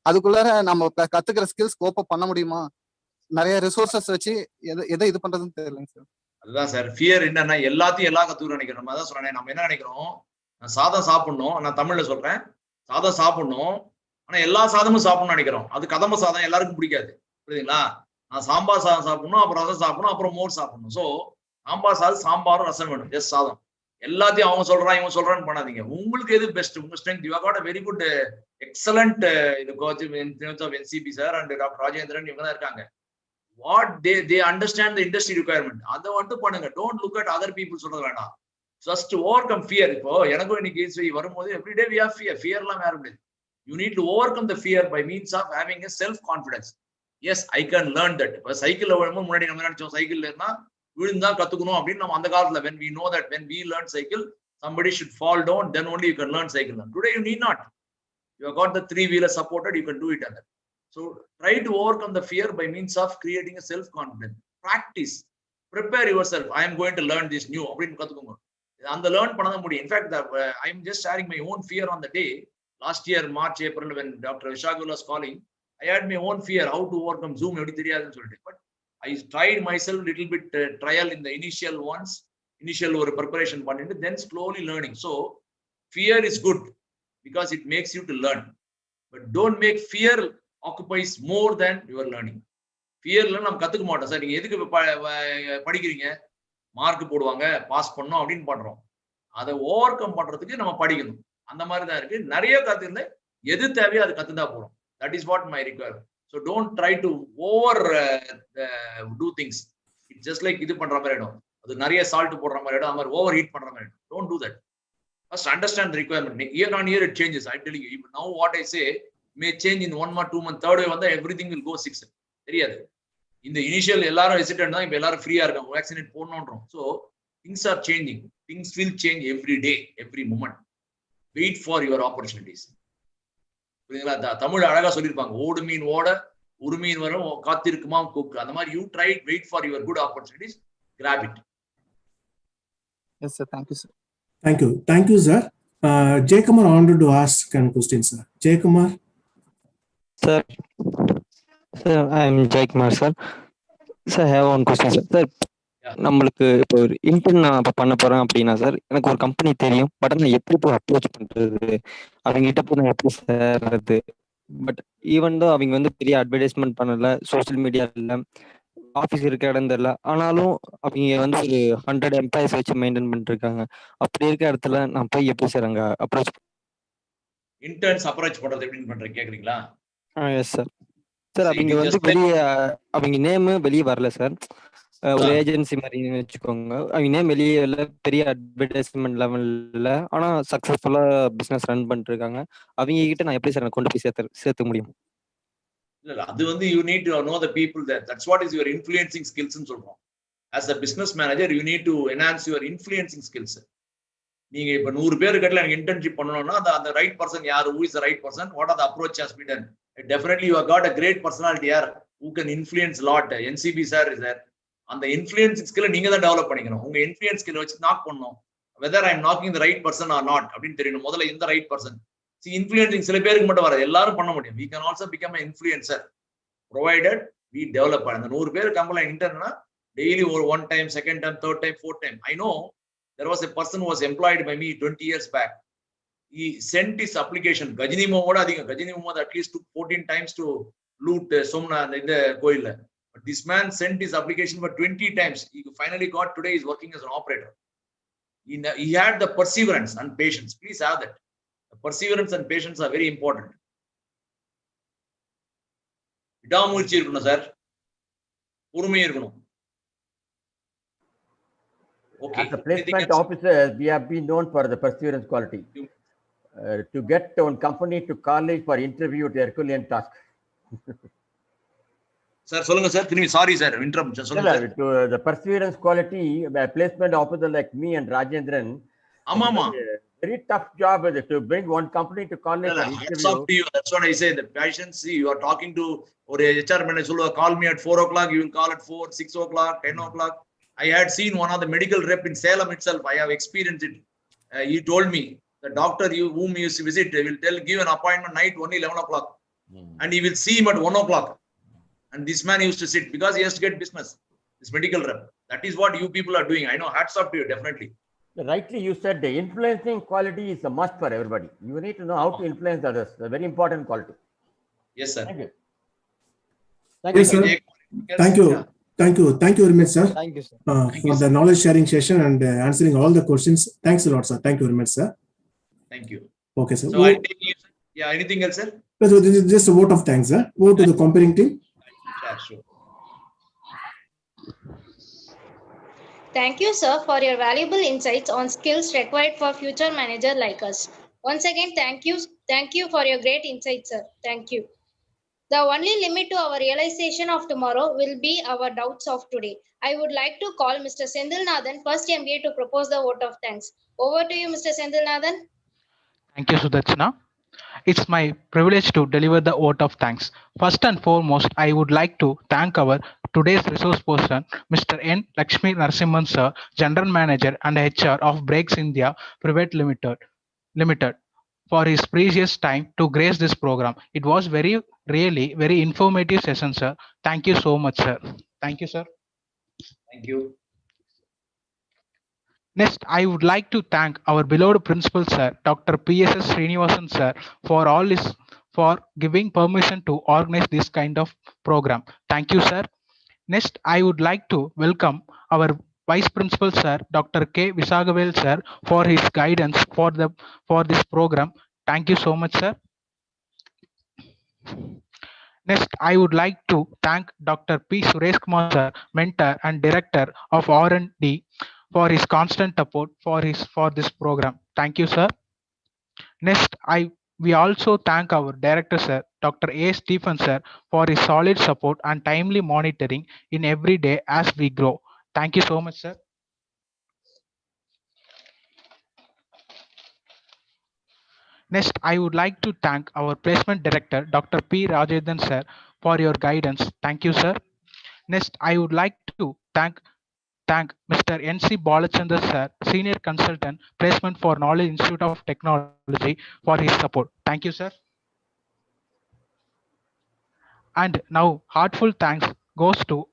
அதுக்குள்ளார நம்ம கத்துக்கிற ஸ்கில்ஸ் கோப் அப் பண்ண முடியுமா? நிறைய ரிசோர்சஸ் வச்சு எதை இது பண்றதுன்னு தெரியலங்க சார். அதுதான் சார், ஃபியர் என்னன்னா எல்லாத்தையும் எல்லாம் கத்துக்கிறோம் நினைக்கிறோம். நம்ம அதான் சொல்றேன், நம்ம என்ன நினைக்கிறோம், நான் சாதம் சாப்பிடணும், நான் தமிழ்ல சொல்றேன், சாதம் சாப்பிடணும், ஆனா எல்லா சாதமும் சாப்பிடணும்னு நினைக்கிறோம். அது கதம்ப சாதம் எல்லாருக்கும் பிடிக்காது, புரியுதுங்களா? நான் சாம்பார் சாதம் சாப்பிடணும், அப்புறம் ரசம் சாப்பிடணும், அப்புறம் மோர் சாப்பிடணும். ஸோ சாம்பார் சாதம், சாம்பாரும் ரசம் வேணும், ஜஸ்ட் சாதம். எல்லாத்தையும் அவங்க சொல்றான் இவங்க சொல்றான்னு பண்ணாதீங்க. உங்களுக்கு எது பெஸ்ட், உங்க strength. You got a very good excellent இது coach NCP sir and doctor Rajendran, இவங்க தான் இருக்காங்க. What they understand the industry requirement. அதை மட்டும் பண்ணுங்க. Don't look at other people சொல்றது வேண்டாம். Just to overcome fear. இப்போ எனக்கும் இன்னைக்கு வரும்போது everyday we have fear. Fear எல்லாம் வேற முடியாது. You need to overcome the fear by means of having a self confidence. Yes, I can learn that. இப்போ சைக்கிள்ல வரும்போது முன்னாடி நம்ம நினைச்சோம் சைக்கிள்ல இருந்தா விழுந்தா கத்துக்கணும் அப்படின்னு. நம்ம அந்த காலத்துல when we know that when we learn cycle somebody should fall down, then only you can learn cycle. Today you need not. You have got the 3-wheeler supported, you can do it. So try to overcome the fear by means of creating a self-confidence. Practice. Prepare yourself. I am going to learn this new. And the learn panada mudi. In fact, I am just sharing my own fear on the day. Last year, March, April, when Dr. Vishagula was calling, I had my own fear how to overcome Zoom. But I tried myself a little bit trial in the initial ones, initial or preparation, then slowly learning. So fear is good because it makes you to learn. But don't make fear occupies more than your learning. Fearல நம்ம கத்துக்க மாட்டோம் sir. நீங்க எதுக்கு படிக்கிறீங்க, mark போடுவாங்க, pass பண்ணணும் அப்படின்னு பண்றோம். அதை ஓவர் கம் பண்றதுக்கு நம்ம படிக்கணும். அந்த மாதிரி தான் இருக்கு. நிறைய கத்துக்கிட்டு எது தேவையோ அது கத்துதான் போறோம். That is what my requirement. So don't try to over do things. It's just like இது பண்ற மாதிரி ஆயிடும், அது நிறைய சால்ட் போடுற மாதிரி ஆயிடும், அது மாதிரி ஓவர் ஹீட் பண்ற மாதிரி ஆயிடும். Don't do that. First, understand the requirement. Year on year, it changes. I'm telling you. Even now, what I say may change in 1 month, 2 months, third wave, everything will go 6. In the initial, எல்லாரும் hesitant தான், இப்ப எல்லாரும் ஃப்ரீயா இருக்காங்க, vaccinate போடணும்ன்றோம். So things are changing. Things will change every day, every moment. Wait for your opportunities. புரியுதுங்களா? தமிழ் அழகா சொல்லிருப்பாங்க, ஓடு மீன் ஓட ஒரு மீன் வரும் காத்திருக்குமா கொக்கு. அந்த மாதிரி you try, wait for your good opportunities, grab it. Yes, sir. Thank you, sir. Thank you, sir. Jay Kumar wanted to ask a question, sir. Jay Kumar. Sir, I am Jay Kumar, sir. Sir, I have one question, sir. Sir, நம்மளுக்கு இப்போ ஒரு intern நான் இப்போ பண்ண போறேன் அப்படின்னா sir, எனக்கு ஒரு கம்பெனி தெரியும், பட் நான் எப்படி போய் அப்ரோச் பண்றது, அவங்ககிட்ட போய் நான் எப்படி சேர்றது? பட் ஈவன் தான் அவங்க வந்து பெரிய அட்வர்டைஸ்மெண்ட் பண்ணல, சோசியல் மீடியா இல்லை, ஆஃபீஸ் இருக்க இடம் தெரியல, ஆனாலும் அவங்க வந்து ஒரு 100 எம்ப்ளாயிஸ் வச்சு மெயின்டைன் பண்ணிட்டு இருக்காங்க. அப்படி இருக்க இடத்துல நான் போய் எப்படி சார் அங்க அப்ரோச்? இன்டர்ன்ஸ் அப்ரோச் பண்றது எப்படின்னு பண்றீங்க கேக்குறீங்களா? Yes sir. சார் அவங்க வந்து வெளியே அவங்க நேமு வெளியே வரல சார், ஒரு ஏஜென்சி மாதிரி வச்சுக்கோங்க, அவங்க நேம் வெளியே இல்லை, பெரிய அட்வர்டைஸ்மெண்ட் லெவல்ல, ஆனா சக்சஸ்ஃபுல்லா பிசினஸ் ரன் பண்ணிட்டு இருக்காங்க. அவங்க கிட்ட நான் எப்படி சார் கொண்டு போய் சேர்த்துக்க முடியும்? இல்ல அது வந்து you need to know the people there. That's what is your influencing skills ன்னு சொல்றோம். As a business manager, you need to enhance your influencing skills. நீங்க இப்ப 100 பேர் கிட்ட எனக்கு இன்டர்ன்ஷிப் பண்ணணும்னா அந்த ரைட் பர்சன் யார், who is the right person, what are the approach has been done. Definitely you have got a great personality here who can influence lot. NCB sir is there. அந்த influencing ஸ்கில்லை நீங்க தான் develop பண்ணிக்கணும். உங்க influence skill வச்சு knock பண்ணணும், whether I am knocking the right person or not அப்படின்னு தெரியணும். முதல்ல எந்த ரைட் பர்சன். இன்ஃப்ளூயன்சிங் சில பேருக்கு மட்டும் வராது, எல்லாரும் பண்ண முடியும். we can also become an influencer provided we develop. அந்த 100 பேர் கம்பெனி இன்டர்ன்னா டெய்லி ஒரு 1 time, 2nd time, 3rd time, 4th time. I know there was a person who was employed by me 20 years back. He sent his application. Gajini Momoda அதிகம், Gajini Momoda at least took 14 times to loot Somnath இந்த கோயில்ல. But this man sent his application for 20 times. He finally got, today he's working as an operator. He had the perseverance and patience. Please have that. The perseverance and patience are very important. விடாமுயற்சி இருக்கணும் sir, பொறுமை இருக்கணும். Okay. As a placement officer, we have been known for the perseverance quality. To get one company to college for interview to Herculean task. Sir சொல்லுங்க sir, திரும்பி sorry sir interrupt சொல்லுங்க sir. To the perseverance quality, a placement officer like me and Rajendran, ஆமாமா, very tough job to bring one company to college for interview. That's what I say, the patience. See, you are talking to or HR manager சொல்லுவா, call me at 4 o'clock, you will call at 4, 6 o'clock, 10 o'clock. I had seen one of the medical rep in Salem itself. I have experienced it. He told me the doctor whom he used to visit will give an appointment night only 11 o'clock, and he will see him at 1 o'clock. And this man used to sit because he has to get business. This medical rep. That is what you people are doing. I know. Hats off to you, definitely. Rightly, you said the influencing quality is a must for everybody. You need to know how to influence others. A very important quality. Yes, sir. Thank you. Yes, sir. Thank you. Thank you. Thank you very much, sir. Thank you, sir. For the knowledge sharing session and answering all the questions. Thanks a lot, sir. Thank you very much, sir. Thank you. Okay, sir. So, anything else, sir? So this is just a vote of thanks, sir. Vote to the comparing team. Yeah, sure. Thank you, sir, for your valuable insights on skills required for future manager like us. Once again, thank you for your great insights, sir. Thank you. The only limit to our realization of tomorrow will be our doubts of today. I would like to call Mr. Sendilnathan, first MBA, to propose the vote of thanks. Over to you, Mr. Sendilnathan. Thank you, Sudachna. It's my privilege to deliver the vote of thanks. First and foremost, I would like to thank our today's resource person, Mr.N.Lakshminarasimhan sir, General Manager and HR of Breaks India Private Limited, for his precious time to grace this program. It was really very informative session, sir. Thank you so much, sir. Thank you, sir. Thank you. Next, I would like to thank our beloved principal, sir, Dr. PSS Srinivasan, sir, for giving permission to organize this kind of program. Thank you, sir. Next, I would like to welcome our Vice Principal, sir, Dr. K. Visagavel, sir, for his guidance for this program. Thank you so much, sir. Next, I would like to thank Dr. P. Suresh Kumar, sir, mentor and director of R&D, for his constant support for this program. Thank you, sir. Next, we also thank our director, sir, Dr. A. Stephen, sir, for his solid support and timely monitoring in every day as we grow. Thank you so much, sir. Next, I would like to thank our placement director, Dr. P. Rajendran, sir, for your guidance. Thank you, sir. Next, I would like to thank Mr. N.C. Balachandra, sir, Senior Consultant, Placement for Knowledge Institute of Technology, for his support. Thank you, sir. And now, heartful thanks goes to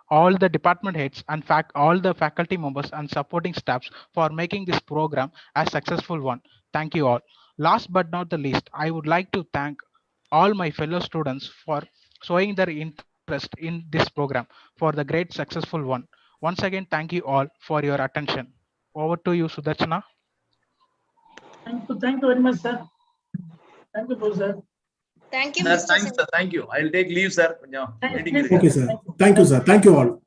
all the department heads and all the faculty members and supporting staffs for making this program a successful one. Thank you all. Last but not the least, I would like to thank all my fellow students for showing their interest in this program for the great successful one. Once again, thank you all for your attention. Over to you, Sudachana. Thank you very much, sir. Thank you, Professor. Thank you, Sir, Mr. thanks, sir. Thank you. I'll take leave, sir. Thank you, sir. Thank you, sir. Thank you all.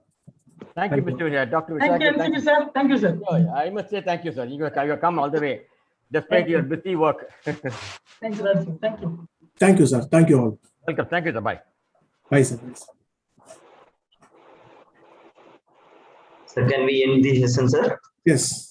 Thank you, Mr. Dr. Thank you, Vishaka. sir. Thank you, sir. Oh, I must say thank you, sir. You have come all the way, despite your busy work. Thanks a lot, sir. Thank you. Thank you, sir. Thank you all. Welcome. Thank you, sir. Bye. Bye, sir. So can we end the session, sir? Yes.